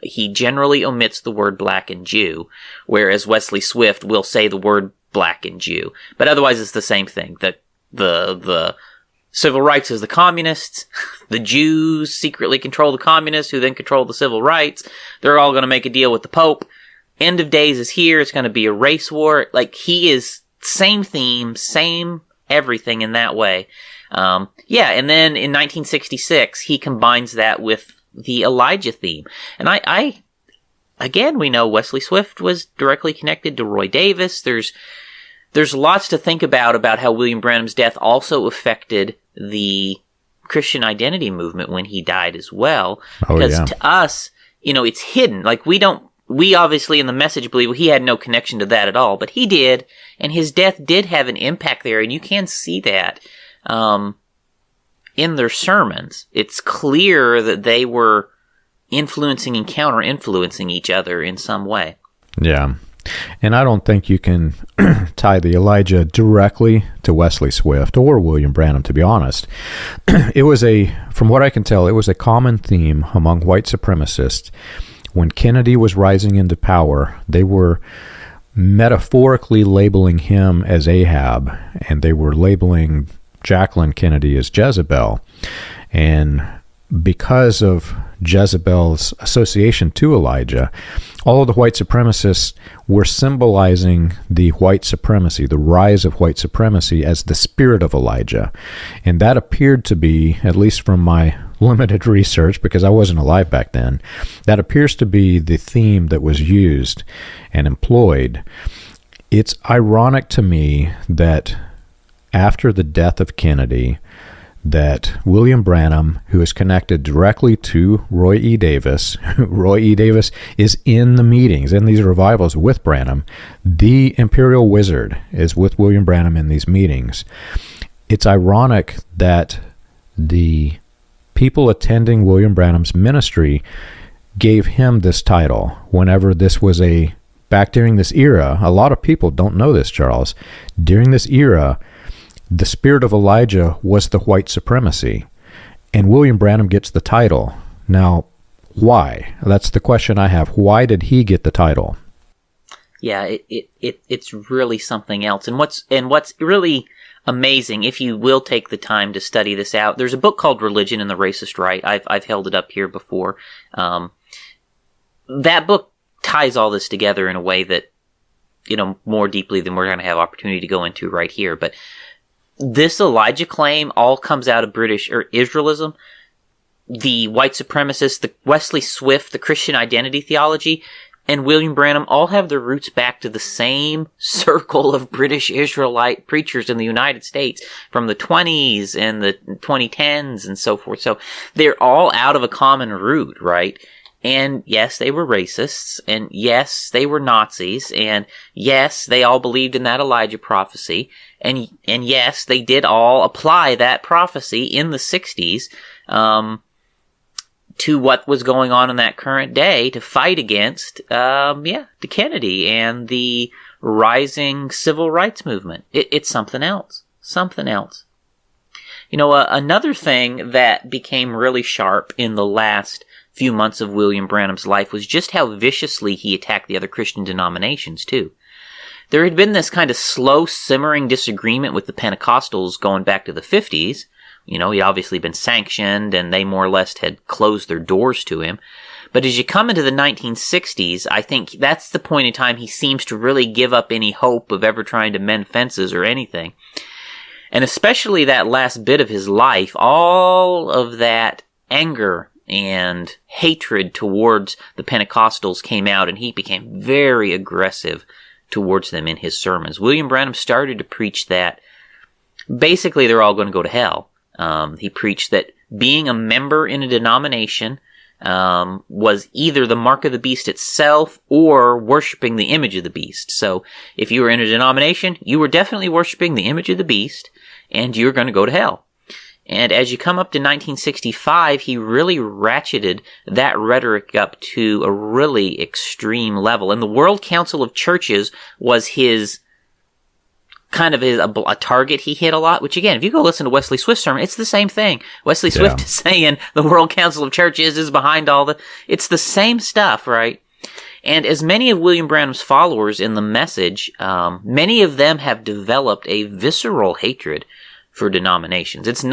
he generally omits the word black and Jew, whereas Wesley Swift will say the word black and Jew. But otherwise, it's the same thing. The civil rights is the communists. The Jews secretly control the communists, who then control the civil rights. They're all going to make a deal with the Pope. End of days is here. It's going to be a race war. Like, he is same theme, same everything in that way. And then in 1966, he combines that with the Elijah theme. And again, we know Wesley Swift was directly connected to Roy Davis. There's lots to think about how William Branham's death also affected the Christian identity movement when he died as well. Because to us, it's hidden. Like, we obviously in the message believe he had no connection to that at all, but he did, and his death did have an impact there, and you can see that in their sermons. It's clear that they were influencing and counter-influencing each other in some way. Yeah. And I don't think you can tie the Elijah directly to Wesley Swift or William Branham, to be honest. From what I can tell, it was a common theme among white supremacists. When Kennedy was rising into power, they were metaphorically labeling him as Ahab, and they were labeling Jacqueline Kennedy as Jezebel. And because of Jezebel's association to Elijah, all of the white supremacists were symbolizing the white supremacy, the rise of white supremacy, as the spirit of Elijah. And that appeared to be, at least from my limited research, because I wasn't alive back then, that appears to be the theme that was used and employed. It's ironic to me that after the death of Kennedy, that William Branham, who is connected directly to Roy E. Davis, Roy E. Davis is in the meetings, in these revivals with Branham. The Imperial Wizard is with William Branham in these meetings. It's ironic that the people attending William Branham's ministry gave him this title whenever this was back during this era. A lot of people don't know this, Charles. During this era, the spirit of Elijah was the white supremacy, and William Branham gets the title. Now, why? That's the question I have. Why did he get the title? Yeah, it's really something else. And what's really amazing, if you will take the time to study this out, there's a book called Religion and the Racist Right. I've held it up here before. That book ties all this together in a way that, more deeply than we're going to have opportunity to go into right here. But this Elijah claim all comes out of British or Israelism, the white supremacists, the Wesley Swift, the Christian identity theology, and William Branham all have their roots back to the same circle of British Israelite preachers in the United States from the 20s and the 2010s and so forth. So they're all out of a common root, right? And yes, they were racists, and yes, they were Nazis, and yes, they all believed in that Elijah prophecy, and yes, they did all apply that prophecy in the 60s. to what was going on in that current day to fight against, the Kennedy and the rising civil rights movement. It's something else. Something else. Another thing that became really sharp in the last few months of William Branham's life was just how viciously he attacked the other Christian denominations, too. There had been this kind of slow, simmering disagreement with the Pentecostals going back to the 50s. He'd obviously been sanctioned, and they more or less had closed their doors to him. But as you come into the 1960s, I think that's the point in time he seems to really give up any hope of ever trying to mend fences or anything. And especially that last bit of his life, all of that anger and hatred towards the Pentecostals came out, and he became very aggressive towards them in his sermons. William Branham started to preach that basically they're all going to go to hell. He preached that being a member in a denomination was either the mark of the beast itself or worshiping the image of the beast. So if you were in a denomination, you were definitely worshiping the image of the beast, and you're going to go to hell. And as you come up to 1965, he really ratcheted that rhetoric up to a really extreme level. And the World Council of Churches was his a target he hit a lot, which again, if you go listen to Wesley Swift's sermon, it's the same thing. Wesley Swift is saying the World Council of Churches is behind it's the same stuff, right? And as many of William Branham's followers in the message, many of them have developed a visceral hatred for denominations. It's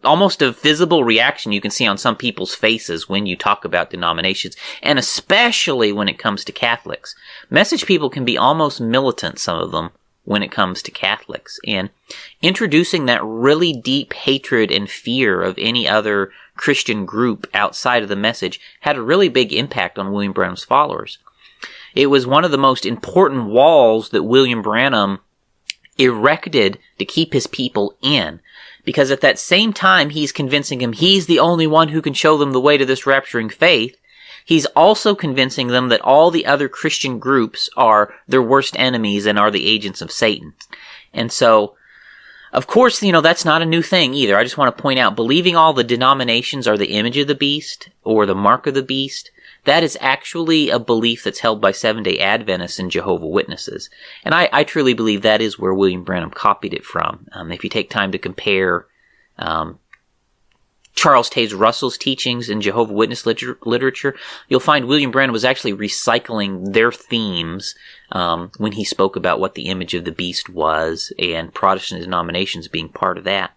almost a visible reaction you can see on some people's faces when you talk about denominations, and especially when it comes to Catholics. Message people can be almost militant, some of them, when it comes to Catholics. And introducing that really deep hatred and fear of any other Christian group outside of the message had a really big impact on William Branham's followers. It was one of the most important walls that William Branham erected to keep his people in. Because at that same time he's convincing them he's the only one who can show them the way to this rapturing faith, he's also convincing them that all the other Christian groups are their worst enemies and are the agents of Satan. And so, of course, that's not a new thing either. I just want to point out, believing all the denominations are the image of the beast or the mark of the beast, that is actually a belief that's held by Seventh-day Adventists and Jehovah's Witnesses. And I truly believe that is where William Branham copied it from. If you take time to compare Charles Taze Russell's teachings in Jehovah's Witness literature, you'll find William Branham was actually recycling their themes when he spoke about what the image of the beast was, and Protestant denominations being part of that.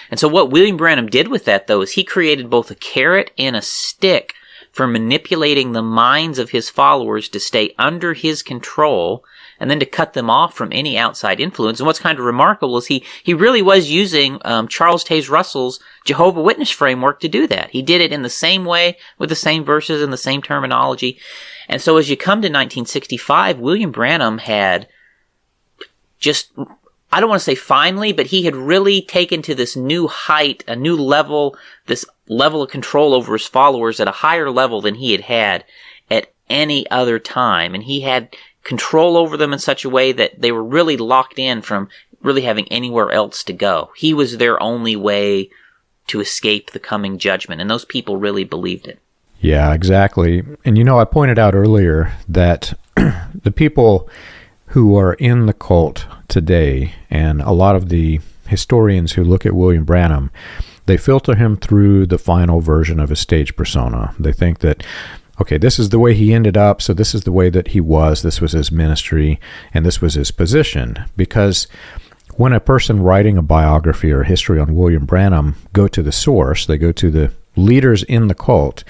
And so what William Branham did with that, though, is he created both a carrot and a stick for manipulating the minds of his followers to stay under his control, and then to cut them off from any outside influence. And what's kind of remarkable is he really was using Charles Taze Russell's Jehovah's Witness framework to do that. He did it in the same way, with the same verses and the same terminology. And so as you come to 1965, William Branham had just, I don't want to say finally, but he had really taken to this new height, a new level, this level of control over his followers at a higher level than he had at any other time. And he had control over them in such a way that they were really locked in from really having anywhere else to go. He was their only way to escape the coming judgment, and those people really believed it. Yeah, exactly. And I pointed out earlier that the people who are in the cult today, and a lot of the historians who look at William Branham, they filter him through the final version of his stage persona. They think that, okay, this is the way he ended up, so this is the way that he was, this was his ministry, and this was his position. Because when a person writing a biography or history on William Branham go to the source, they go to the leaders in the cult,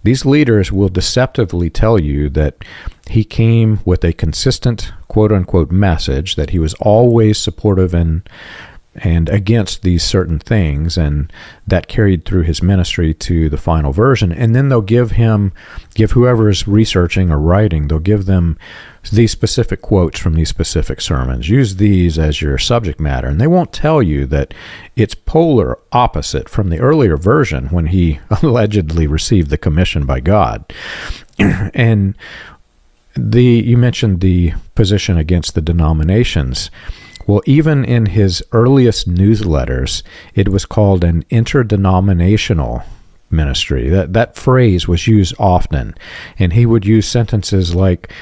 these leaders will deceptively tell you that he came with a consistent quote-unquote message, that he was always supportive and against these certain things, and that carried through his ministry to the final version. And then they'll give whoever is researching or writing, they'll give them these specific quotes from these specific sermons. Use these as your subject matter. And they won't tell you that it's polar opposite from the earlier version when he allegedly received the commission by God. And you mentioned the position against the denominations. Well, even in his earliest newsletters, it was called an interdenominational ministry. That phrase was used often, and he would use sentences like,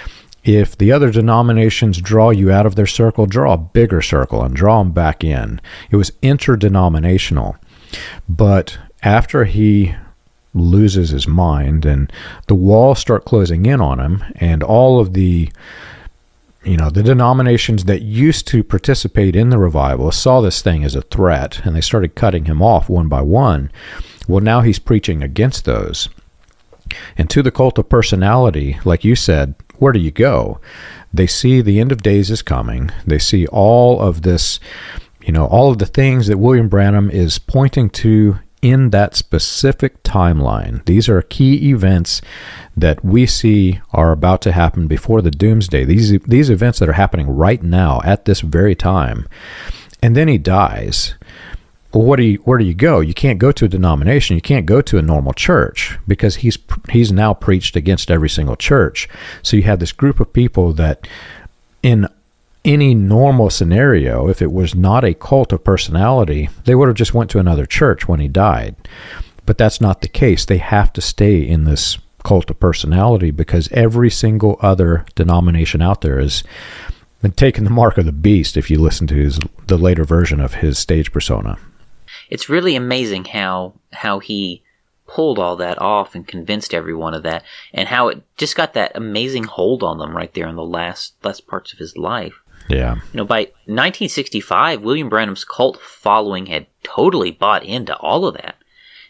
if the other denominations draw you out of their circle, draw a bigger circle and draw them back in. It was interdenominational. But after he loses his mind and the walls start closing in on him, and all of the denominations that used to participate in the revival saw this thing as a threat, and they started cutting him off one by one. Well, now he's preaching against those. And to the cult of personality, like you said, where do you go? They see the end of days is coming. They see all of this, all of the things that William Branham is pointing to in that specific timeline. These are key events that we see are about to happen before the Doomsday. These events that are happening right now at this very time. And then he dies. Well, where do you go? You can't go to a denomination. You can't go to a normal church, because he's now preached against every single church. So you have this group of people that, in any normal scenario, if it was not a cult of personality, they would have just went to another church when he died. But that's not the case. They have to stay in this cult of personality, because every single other denomination out there has been taking the mark of the beast, if you listen to the later version of his stage persona. It's really amazing how he pulled all that off and convinced everyone of that, and how it just got that amazing hold on them right there in the last parts of his life. Yeah. By 1965, William Branham's cult following had totally bought into all of that,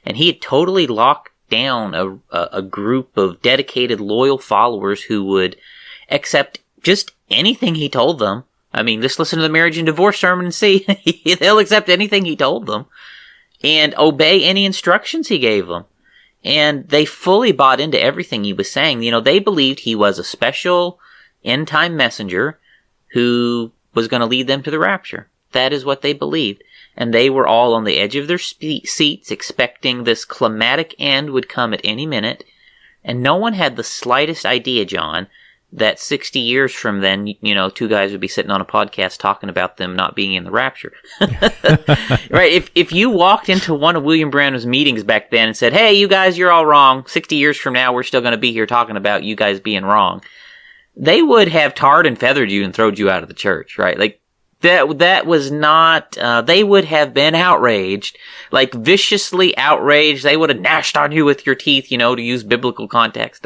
and he had totally locked down a group of dedicated, loyal followers who would accept just anything he told them. I mean, just listen to the marriage and divorce sermon and see. They'll accept anything he told them and obey any instructions he gave them. And they fully bought into everything he was saying. They believed he was a special end-time messenger who was going to lead them to the rapture. That is what they believed. And they were all on the edge of their seats, expecting this climatic end would come at any minute. And no one had the slightest idea, John, that 60 years from then, two guys would be sitting on a podcast talking about them not being in the rapture. Right? If you walked into one of William Branham's meetings back then and said, hey, you guys, you're all wrong. 60 years from now, we're still going to be here talking about you guys being wrong. They would have tarred and feathered you and thrown you out of the church, right? Like, that was not, they would have been outraged, like viciously outraged. They would have gnashed on you with your teeth, to use biblical context.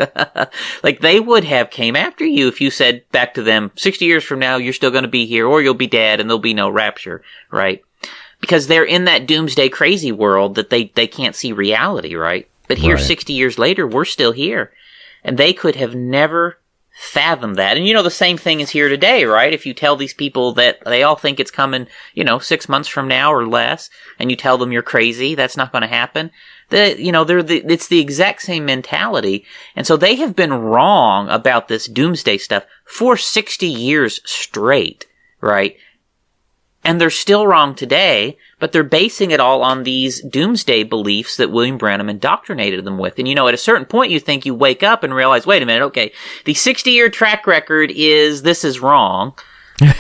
Like, they would have came after you if you said back to them, 60 years from now, you're still going to be here, or you'll be dead and there'll be no rapture, right? Because they're in that doomsday crazy world that they can't see reality, right? But here, right. 60 years later, we're still here. And they could have never fathom that. And the same thing is here today, right? If you tell these people that they all think it's coming, 6 months from now or less, and you tell them you're crazy, that's not going to happen. It's the exact same mentality. And so they have been wrong about this doomsday stuff for 60 years straight, right? And they're still wrong today, but they're basing it all on these doomsday beliefs that William Branham indoctrinated them with. And at a certain point you think you wake up and realize, wait a minute, okay, the 60-year track record is this is wrong.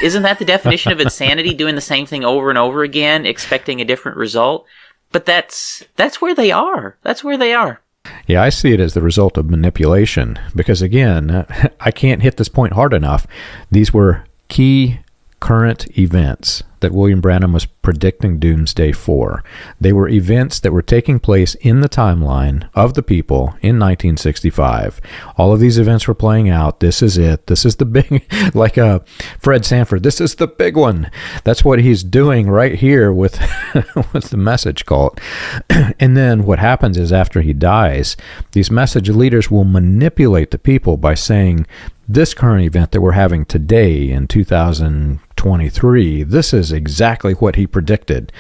Isn't that the definition of insanity, doing the same thing over and over again, expecting a different result? But that's where they are. That's where they are. Yeah, I see it as the result of manipulation, because again, I can't hit this point hard enough. These were key current events that William Branham was predicting doomsday for. They were events that were taking place in the timeline of the people in 1965. All of these events were playing out. This is it. This is the big, like Fred Sanford, this is the big one. That's what he's doing right here with, with the message cult. And then what happens is, after he dies, these message leaders will manipulate the people by saying, this current event that we're having today in 2023, this is exactly what he predicted.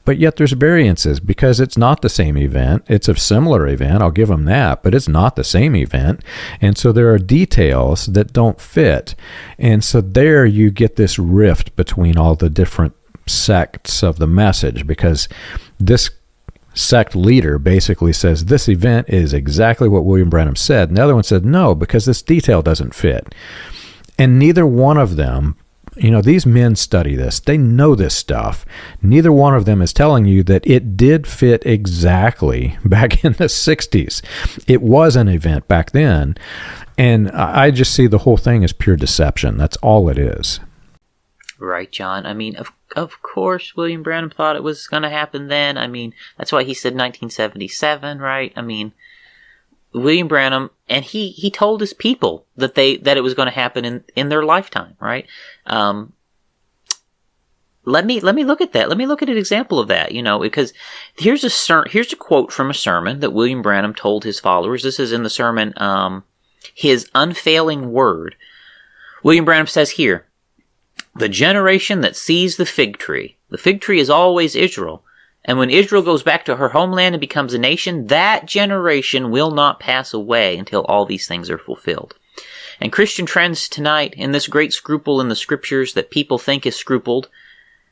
But yet there's variances, because it's not the same event. It's a similar event, I'll give him that, but it's not the same event. And so there are details that don't fit. And so there you get this rift between all the different sects of the message, because this sect leader basically says this event is exactly what William Branham said, and the other one said no, because this detail doesn't fit. And neither one of them these men study this. They know this stuff. Neither one of them is telling you that it did fit exactly back in the 60s. It was an event back then. And I just see the whole thing as pure deception. That's all it is. Right, John. I mean, of course, William Branham thought it was going to happen then. I mean, that's why he said 1977, right? I mean, William Branham, and he told his people that it was going to happen in their lifetime, right? Let me look at that. Let me look at an example of that, because here's a quote from a sermon that William Branham told his followers. This is in the sermon, His Unfailing Word. William Branham says here, "The generation that sees the fig tree is always Israel. And when Israel goes back to her homeland and becomes a nation, that generation will not pass away until all these things are fulfilled." And Christian friends, tonight, in this great scruple in the scriptures that people think is scrupled,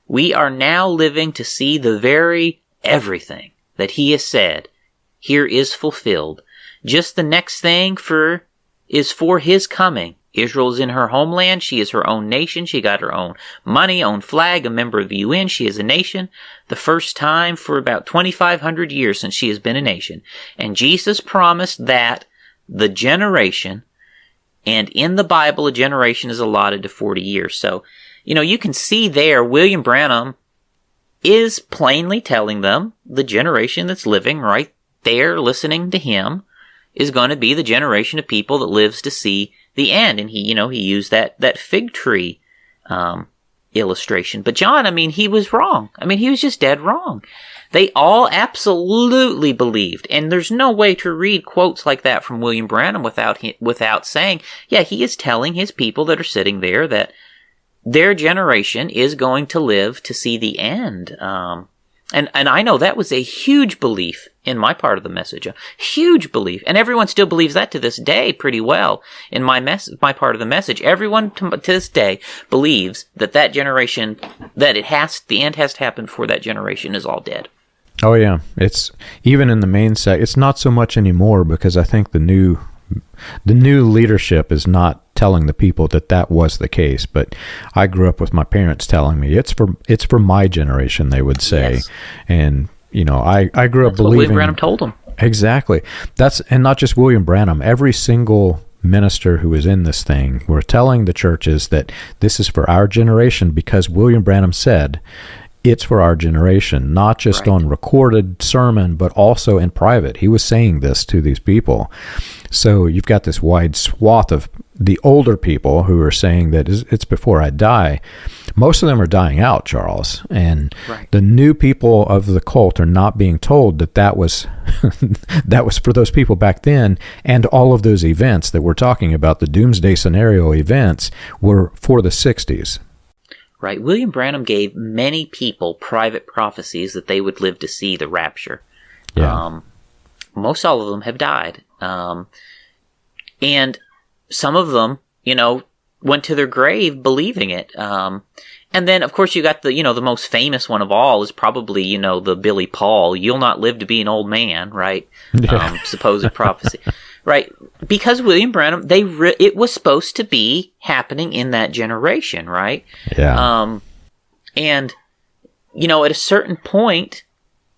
we are now living to see the very everything that he has said here is fulfilled. Just the next thing is for his coming. Israel is in her homeland. She is her own nation. She got her own money, own flag, a member of the UN. She is a nation. The first time for about 2,500 years since she has been a nation. And Jesus promised that the generation, and in the Bible, a generation is allotted to 40 years. So, you can see there, William Branham is plainly telling them the generation that's living right there listening to him is going to be the generation of people that lives to see the end. And he used that fig tree illustration. But John, he was wrong. He was just dead wrong. They all absolutely believed. And there's no way to read quotes like that from William Branham without saying, yeah, he is telling his people that are sitting there that their generation is going to live to see the end. And I know that was a huge belief in my part of the message, a huge belief. And everyone still believes that to this day pretty well in my part of the message. Everyone to this day believes that generation, that the end has to happen before that generation is all dead. Oh yeah. It's even in the main set. It's not so much anymore because I think the new leadership is not telling the people that was the case. But I grew up with my parents telling me it's for my generation, they would say. Yes. And I grew up believing what William Branham told them. Exactly. And not just William Branham. Every single minister who was in this thing were telling the churches that this is for our generation because William Branham said it's for our generation, not just on recorded sermon, but also in private. He was saying this to these people. So you've got this wide swath of the older people who are saying that it's before I die. Most of them are dying out, Charles. And the new people of the cult are not being told that was that was for those people back then. And all of those events that we're talking about, the Doomsday scenario events, were for the 60s. Right. William Branham gave many people private prophecies that they would live to see the rapture. Yeah. Most all of them have died. And some of them, went to their grave believing it. And then, of course, you got the most famous one of all is probably, the Billy Paul, "You'll not live to be an old man," right? Yeah. Supposed prophecy. Right. Because William Branham, it was supposed to be happening in that generation, right? Yeah. And, at a certain point,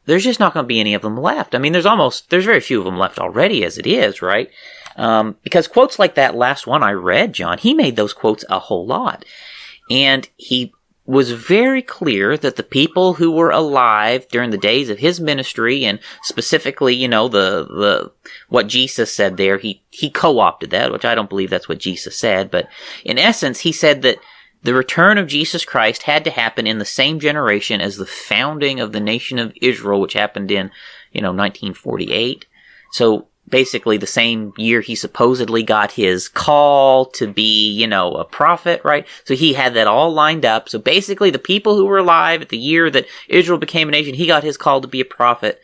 there's just not going to be any of them left. There's very few of them left already as it is, right? Because quotes like that last one I read, John, he made those quotes a whole lot. And he was very clear that the people who were alive during the days of his ministry, and specifically, the what Jesus said there, he co-opted that, which I don't believe that's what Jesus said, but in essence, he said that the return of Jesus Christ had to happen in the same generation as the founding of the nation of Israel, which happened in, 1948. So basically the same year he supposedly got his call to be, a prophet, right? So he had that all lined up. So basically the people who were alive at the year that Israel became a nation, he got his call to be a prophet.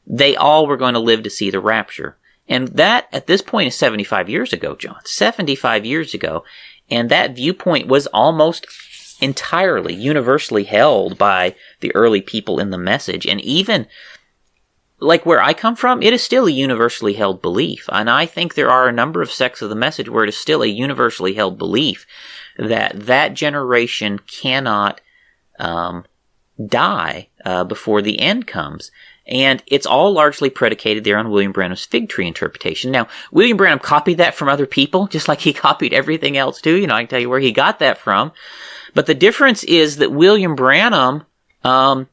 They all were going to live to see the rapture. And that, at this point, is 75 years ago, John. 75 years ago. And that viewpoint was almost entirely, universally held by the early people in the message. And even like where I come from, it is still a universally held belief. And I think there are a number of sects of the message where it is still a universally held belief that that generation cannot die before the end comes. And it's all largely predicated there on William Branham's fig tree interpretation. Now, William Branham copied that from other people, just like he copied everything else too. You know, I can tell you where he got that from. But the difference is that William Branham,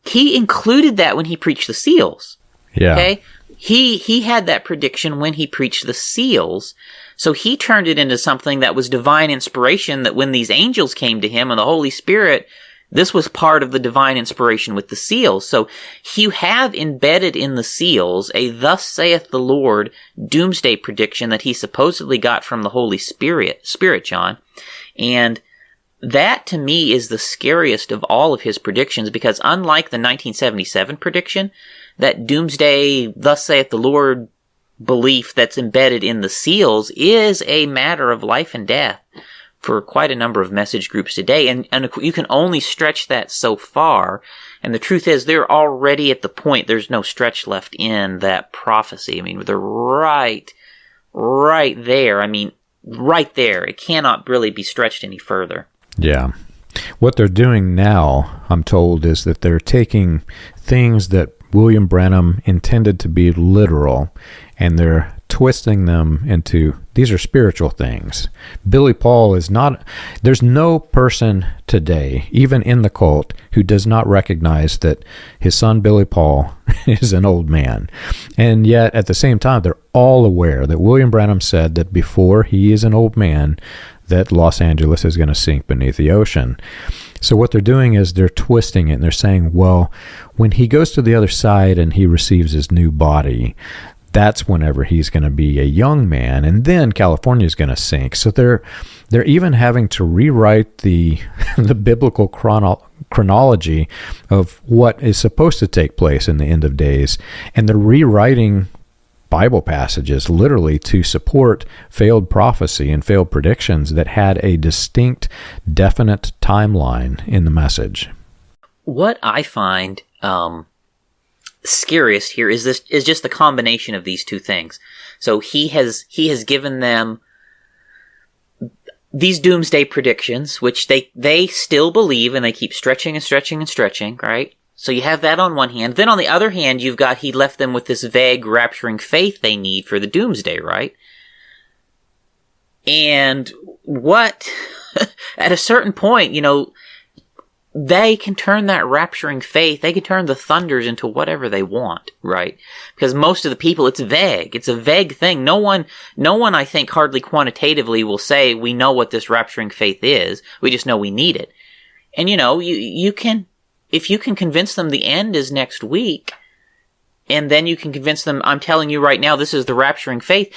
he included that when he preached the seals. Yeah. Okay? He had that prediction when he preached the seals. So he turned it into something that was divine inspiration, that when these angels came to him and the Holy Spirit, this was part of the divine inspiration with the seals. So you have embedded in the seals a "Thus saith the Lord" doomsday prediction that he supposedly got from the Holy Spirit, John. And that, to me, is the scariest of all of his predictions, because unlike the 1977 prediction, that doomsday "Thus saith the Lord" belief that's embedded in the seals is a matter of life and death for quite a number of message groups today, and you can only stretch that so far. And the truth is, they're already at the point there's no stretch left in that prophecy. I mean, they're right there. I mean, right there. It cannot really be stretched any further. Yeah. What they're doing now, I'm told, is that they're taking things that William Branham intended to be literal, and they're twisting them into, these are spiritual things. Billy Paul is not, there's no person today, even in the cult, who does not recognize that his son Billy Paul is an old man. And yet, at the same time, they're all aware that William Branham said that before he is an old man, that Los Angeles is going to sink beneath the ocean. So what they're doing is they're twisting it, and they're saying, well, when he goes to the other side and he receives his new body, that's whenever he's going to be a young man, and then California is going to sink. So they're even having to rewrite the the biblical chronology of what is supposed to take place in the end of days, and they're rewriting Bible passages literally to support failed prophecy and failed predictions that had a distinct, definite timeline in the message. What I find scariest here is just the combination of these two things. So he has given them these doomsday predictions, which they still believe, and they keep stretching and stretching and stretching, right? So you have that on one hand. Then on the other hand, you've got, he left them with this vague rapturing faith they need for the doomsday, right? And what, at a certain point, you know, they can turn that rapturing faith, they can turn the thunders into whatever they want, right? Because most of the people, it's vague. It's a vague thing. No one, I think, hardly quantitatively will say, we know what this rapturing faith is. We just know we need it. And, you know, you can, if you can convince them the end is next week, and then you can convince them, I'm telling you right now, this is the rapturing faith.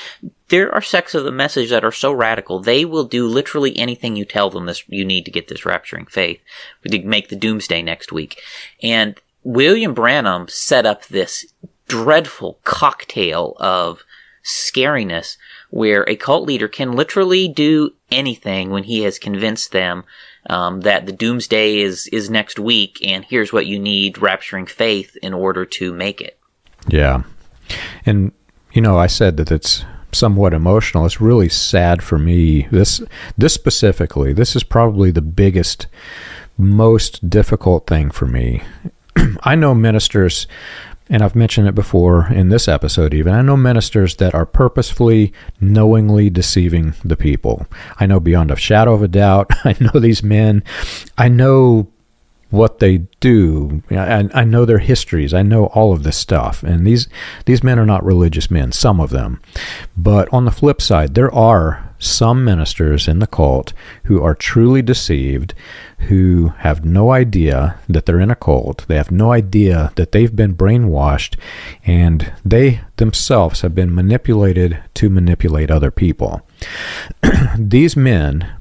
There are sects of the message that are so radical, they will do literally anything you tell them this you need to get this rapturing faith, to make the doomsday next week. And William Branham set up this dreadful cocktail of scariness where a cult leader can literally do anything when he has convinced them that the doomsday is next week, and here's what you need, rapturing faith, in order to make it. Yeah. And, you know, I said that it's somewhat emotional. It's really sad for me. This specifically, this is probably the biggest, most difficult thing for me. I know ministers, and I've mentioned it before in this episode even, I know ministers that are purposefully, knowingly deceiving the people. I know beyond a shadow of a doubt. I know these men. I know what they do. I know their histories. I know all of this stuff. And these men are not religious men, some of them. But on the flip side, there are some ministers in the cult who are truly deceived, who have no idea that they're in a cult. They have no idea that they've been brainwashed, and they themselves have been manipulated to manipulate other people. These men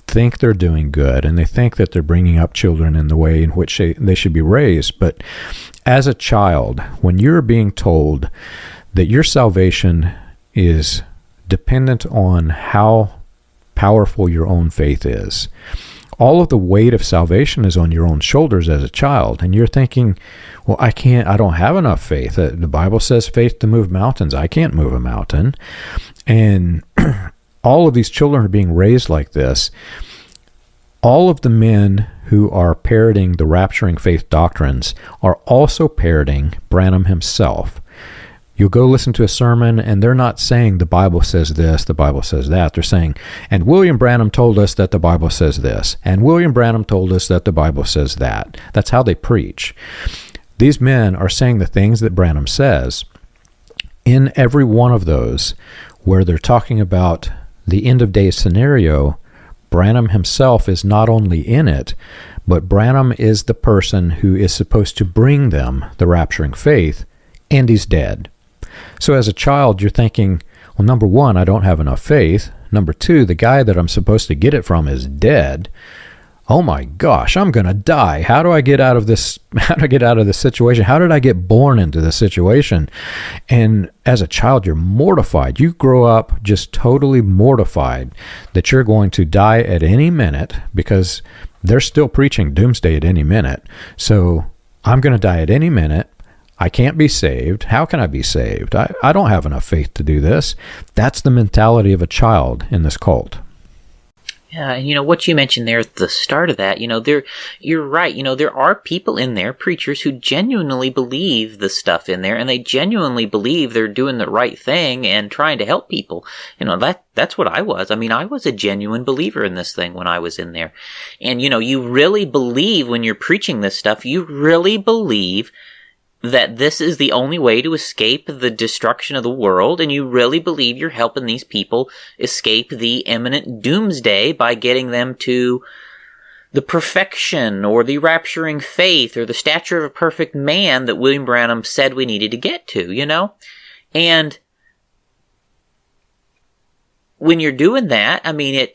think they're doing good, and they think that they're bringing up children in the way in which they should be raised. But as a child, when you're being told that your salvation is dependent on how powerful your own faith is, all of the weight of salvation is on your own shoulders as a child. And you're thinking, well, I don't have enough faith. The Bible says faith to move mountains. I can't move a mountain. And all of these children are being raised like this. All of the men who are parroting the rapturing faith doctrines are also parroting Branham himself. You'll go listen to a sermon, and they're not saying the Bible says this, the Bible says that. They're saying, and William Branham told us that the Bible says this, and William Branham told us that the Bible says that. That's how they preach. These men are saying the things that Branham says. In every one of those where they're talking about the end of days scenario, Branham himself is not only in it, but Branham is the person who is supposed to bring them the rapturing faith, and he's dead. So as a child, you're thinking, well, number one, I don't have enough faith. Number two, the guy that I'm supposed to get it from is dead. Oh my gosh, I'm going to die. How do I get out of this? How do I get out of this situation? How did I get born into this situation? And as a child, you're mortified. You grow up just totally mortified that you're going to die at any minute because they're still preaching doomsday at any minute. So I'm going to die at any minute. I can't be saved. How can I be saved? I don't have enough faith to do this. That's the mentality of a child in this cult. Yeah, and what you mentioned there at the start of that, you're right. There are people in there, preachers, who genuinely believe the stuff in there, and they genuinely believe they're doing the right thing and trying to help people. That's what I was. I mean, I was a genuine believer in this thing when I was in there. And, you really believe when you're preaching this stuff, you really believe that this is the only way to escape the destruction of the world, and you really believe you're helping these people escape the imminent doomsday by getting them to the perfection or the rapturing faith or the stature of a perfect man that William Branham said we needed to get to, And when you're doing that, I mean,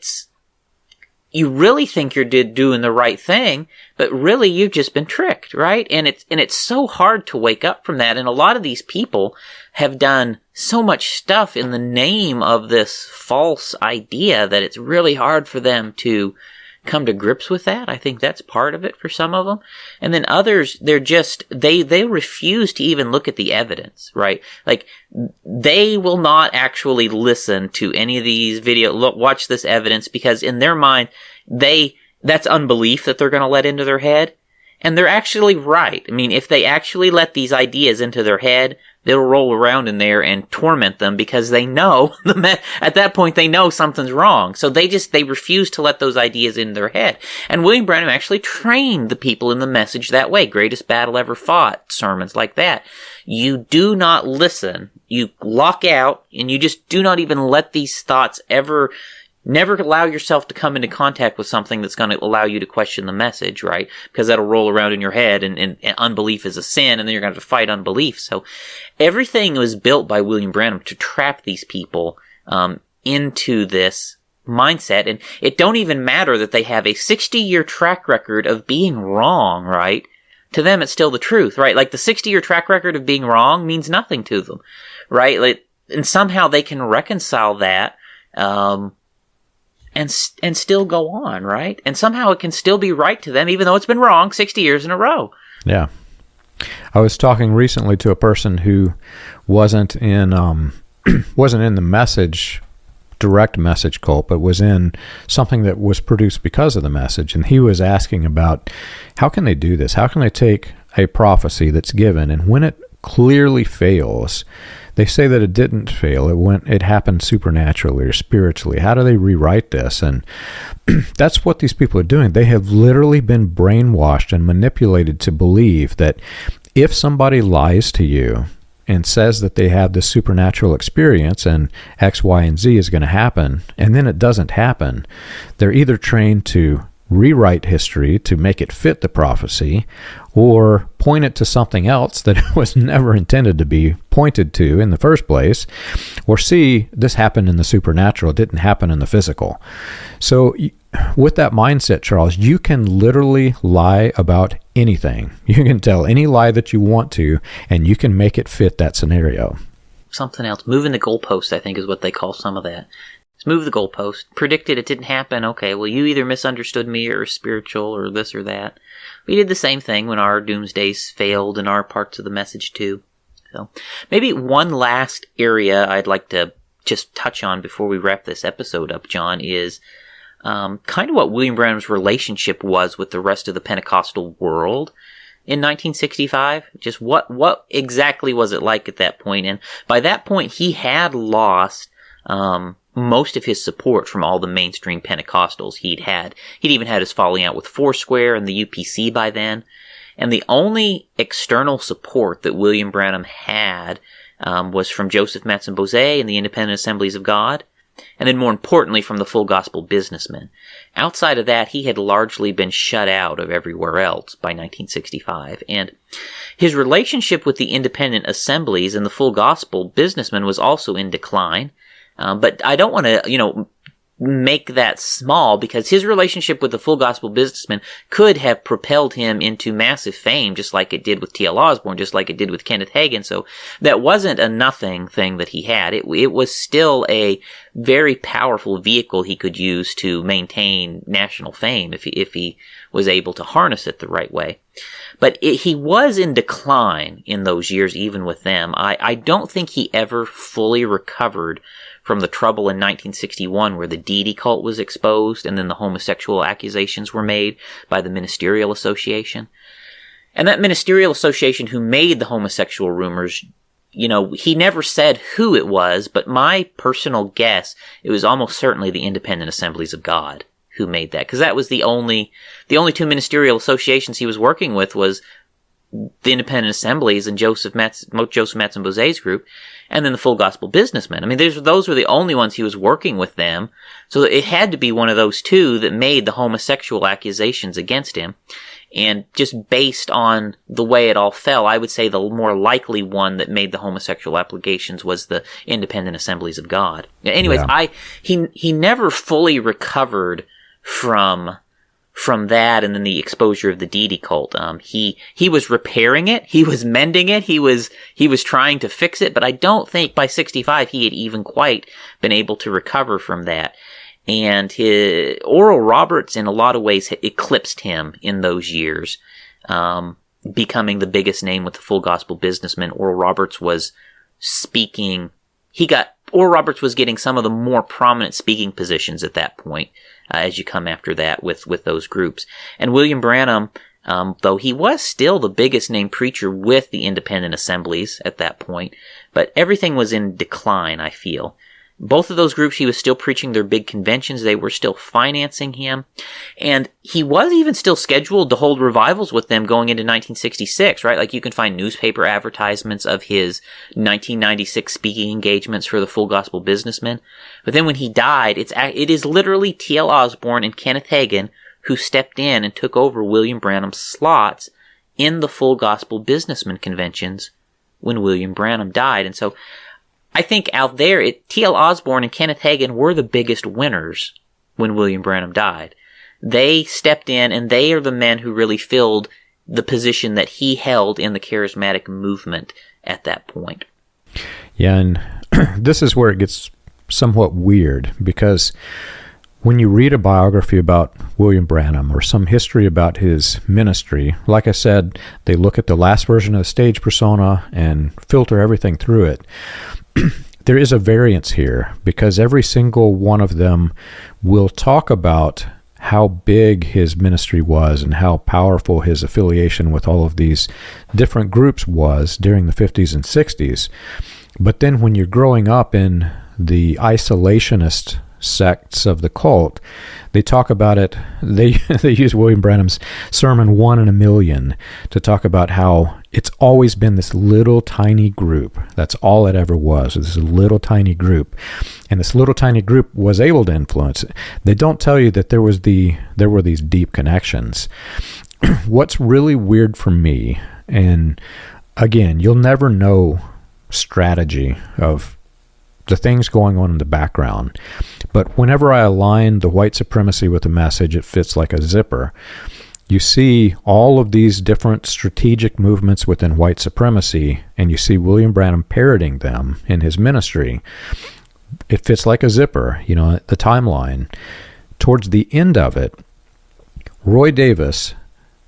you really think you're doing the right thing, but really you've just been tricked, right? And it's so hard to wake up from that. And a lot of these people have done so much stuff in the name of this false idea that it's really hard for them to come to grips with that. I think that's part of it for some of them. And then others, they refuse to even look at the evidence, right? Like, they will not actually listen to any of these watch this evidence, because in their mind, that's unbelief that they're going to let into their head. And they're actually right. I mean, if they actually let these ideas into their head, they'll roll around in there and torment them, because they know, at that point, they know something's wrong. So they refuse to let those ideas in their head. And William Branham actually trained the people in the message that way. Greatest battle ever fought, sermons like that. You do not listen. You lock out, and you just do not even let these thoughts never allow yourself to come into contact with something that's going to allow you to question the message, right? Because that'll roll around in your head, and unbelief is a sin, and then you're going to have to fight unbelief. So everything was built by William Branham to trap these people into this mindset. And it don't even matter that they have a 60-year track record of being wrong, right? To them, it's still the truth, right? Like, the 60-year track record of being wrong means nothing to them, right? Like, and somehow they can reconcile that, and still go on, right? And somehow it can still be right to them, even though it's been wrong 60 years in a row. Yeah. I was talking recently to a person who wasn't in the direct message cult, but was in something that was produced because of the message. And he was asking about, how can they do this? How can they take a prophecy that's given, and when it clearly fails, they say that it didn't fail. It happened supernaturally or spiritually. How do they rewrite this? And that's what these people are doing. They have literally been brainwashed and manipulated to believe that if somebody lies to you and says that they have this supernatural experience and X, Y, and Z is going to happen, and then it doesn't happen, they're either trained to rewrite history to make it fit the prophecy, or point it to something else that it was never intended to be pointed to in the first place, or see, this happened in the supernatural, it didn't happen in the physical. So with that mindset, Charles, you can literally lie about anything. You can tell any lie that you want to, and you can make it fit that scenario. Something else. Moving the goalpost, I think, is what they call some of that. Let's move the goalpost. Predicted it didn't happen. Okay, well, you either misunderstood me or spiritual or this or that. We did the same thing when our doomsdays failed in our parts of the message too. So maybe one last area I'd like to just touch on before we wrap this episode up, John, is kind of what William Branham's relationship was with the rest of the Pentecostal world in 1965. Just what exactly was it like at that point? And by that point, he had lost most of his support from all the mainstream Pentecostals he'd even had his falling out with Foursquare and the UPC by then. And the only external support that William Branham had was from Joseph Matson-Bozé and the Independent Assemblies of God, and then more importantly from the Full Gospel Businessmen. Outside of that, he had largely been shut out of everywhere else by 1965, and his relationship with the Independent Assemblies and the Full Gospel Businessmen was also in decline. But I don't want to, make that small, because his relationship with the Full Gospel Businessmen could have propelled him into massive fame, just like it did with T.L. Osborne, just like it did with Kenneth Hagin. So that wasn't a nothing thing that he had. It was still a very powerful vehicle he could use to maintain national fame if he was able to harness it the right way. But he was in decline in those years, even with them. I don't think he ever fully recovered from the trouble in 1961 where the deity cult was exposed and then the homosexual accusations were made by the Ministerial Association. And that Ministerial Association who made the homosexual rumors, he never said who it was, but my personal guess, it was almost certainly the Independent Assemblies of God who made that. Because that was the only two ministerial associations he was working with was the Independent Assemblies and Joseph Matson-Bozé's group, and then the Full Gospel Businessmen. I mean, those were the only ones he was working with them. So it had to be one of those two that made the homosexual accusations against him. And just based on the way it all fell, I would say the more likely one that made the homosexual allegations was the Independent Assemblies of God. Anyways, yeah. He never fully recovered from that, and then the exposure of the deity cult. He was repairing it, he was mending it, he was trying to fix it, but I don't think by 65 he had even quite been able to recover from that. And Oral Roberts, in a lot of ways, eclipsed him in those years, becoming the biggest name with the Full Gospel Businessmen. Oral Roberts was speaking. Oral Roberts was getting some of the more prominent speaking positions at that point, as you come after that with those groups. And William Branham, though he was still the biggest name preacher with the Independent Assemblies at that point, but everything was in decline, I feel. Both of those groups, he was still preaching their big conventions. They were still financing him. And he was even still scheduled to hold revivals with them going into 1966, right? Like you can find newspaper advertisements of his 1996 speaking engagements for the Full Gospel Businessmen. But then when he died, it is literally T.L. Osborne and Kenneth Hagin who stepped in and took over William Branham's slots in the Full Gospel Businessmen conventions when William Branham died. And so I think out there, T.L. Osborne and Kenneth Hagin were the biggest winners when William Branham died. They stepped in, and they are the men who really filled the position that he held in the charismatic movement at that point. Yeah, and this is where it gets somewhat weird, because when you read a biography about William Branham or some history about his ministry, like I said, they look at the last version of the stage persona and filter everything through it. There is a variance here, because every single one of them will talk about how big his ministry was and how powerful his affiliation with all of these different groups was during the 50s and 60s. But then when you're growing up in the isolationist sects of the cult, they talk about it. They use William Branham's sermon 1 in a Million to talk about how it's always been this little tiny group. That's all it ever was this little tiny group. And this little tiny group was able to influence it. They don't tell you that there were these deep connections. What's really weird for me, and again, you'll never know strategy of the things going on in the background, but whenever I align the white supremacy with the message, it fits like a zipper. You see all of these different strategic movements within white supremacy, and you see William Branham parroting them in his ministry. it fits like a zipper, the timeline. Towards the end of it, Roy Davis,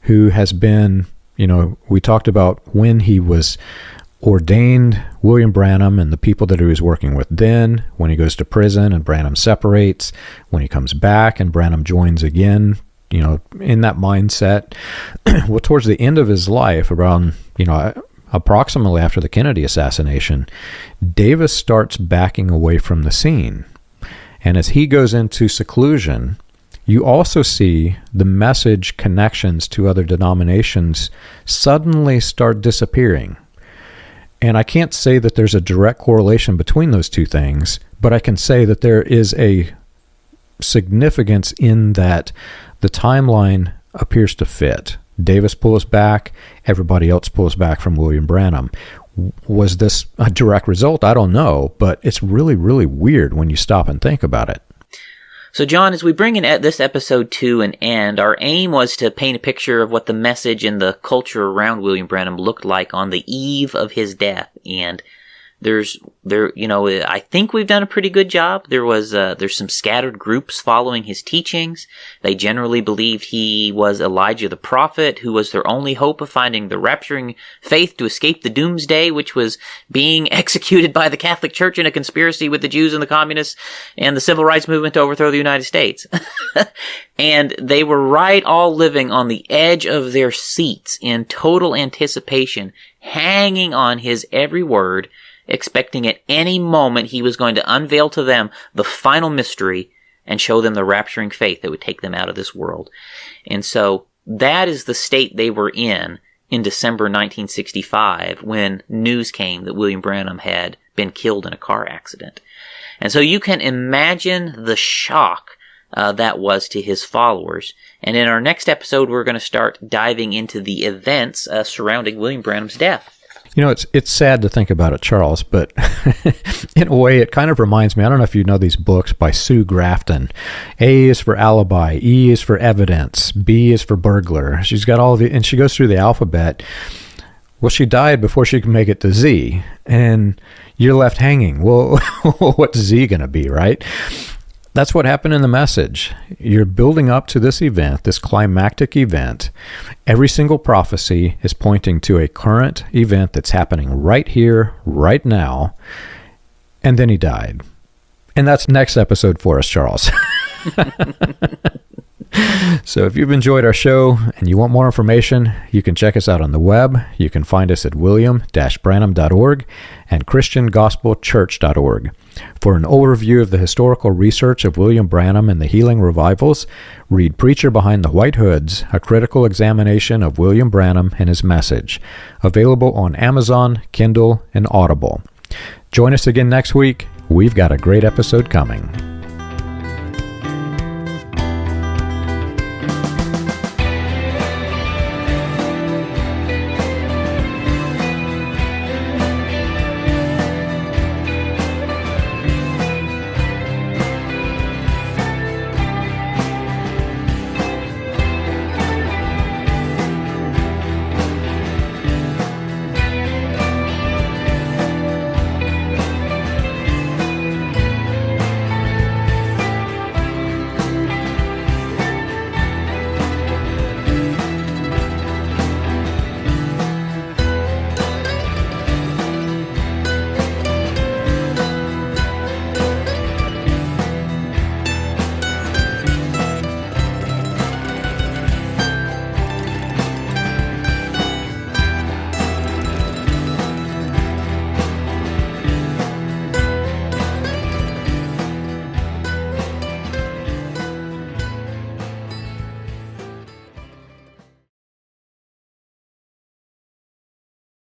who has been, we talked about when he was ordained William Branham and the people that he was working with then, when he goes to prison and Branham separates, when he comes back and Branham joins again, in that mindset. Well, towards the end of his life, around, approximately after the Kennedy assassination, Davis starts backing away from the scene. And as he goes into seclusion, you also see the message connections to other denominations suddenly start disappearing. And I can't say that there's a direct correlation between those two things, but I can say that there is a significance in that the timeline appears to fit. Davis pulls back, everybody else pulls back from William Branham. Was this a direct result? I don't know, but it's really, really weird when you stop and think about it. So, John, as we bring in this episode to an end, our aim was to paint a picture of what the message and the culture around William Branham looked like on the eve of his death. And I think we've done a pretty good job. There's some scattered groups following his teachings. They generally believed he was Elijah the prophet, who was their only hope of finding the rapturing faith to escape the Doomsday, which was being executed by the Catholic Church in a conspiracy with the Jews and the communists and the civil rights movement to overthrow the United States. And they were all living on the edge of their seats in total anticipation, hanging on his every word, expecting at any moment he was going to unveil to them the final mystery and show them the rapturing faith that would take them out of this world. And so that is the state they were in December 1965 when news came that William Branham had been killed in a car accident. And so you can imagine the shock that was to his followers. And in our next episode, we're going to start diving into the events surrounding William Branham's death. It's sad to think about it, Charles, but in a way, it kind of reminds me, I don't know if you know these books by Sue Grafton. A is for alibi, E is for evidence, B is for burglar. She's got all of it, and she goes through the alphabet. Well, she died before she could make it to Z, and you're left hanging. Well, what's Z going to be, right? That's what happened in the message. You're building up to this event, this climactic event. Every single prophecy is pointing to a current event that's happening right here, right now. And then he died. And that's next episode for us, Charles. So if you've enjoyed our show and you want more information, you can check us out on the web. You can find us at william-branham.org and christiangospelchurch.org. For an overview of the historical research of William Branham and the healing revivals, read Preacher Behind the White Hoods, a critical examination of William Branham and his message. Available on Amazon, Kindle, and Audible. Join us again next week. We've got a great episode coming.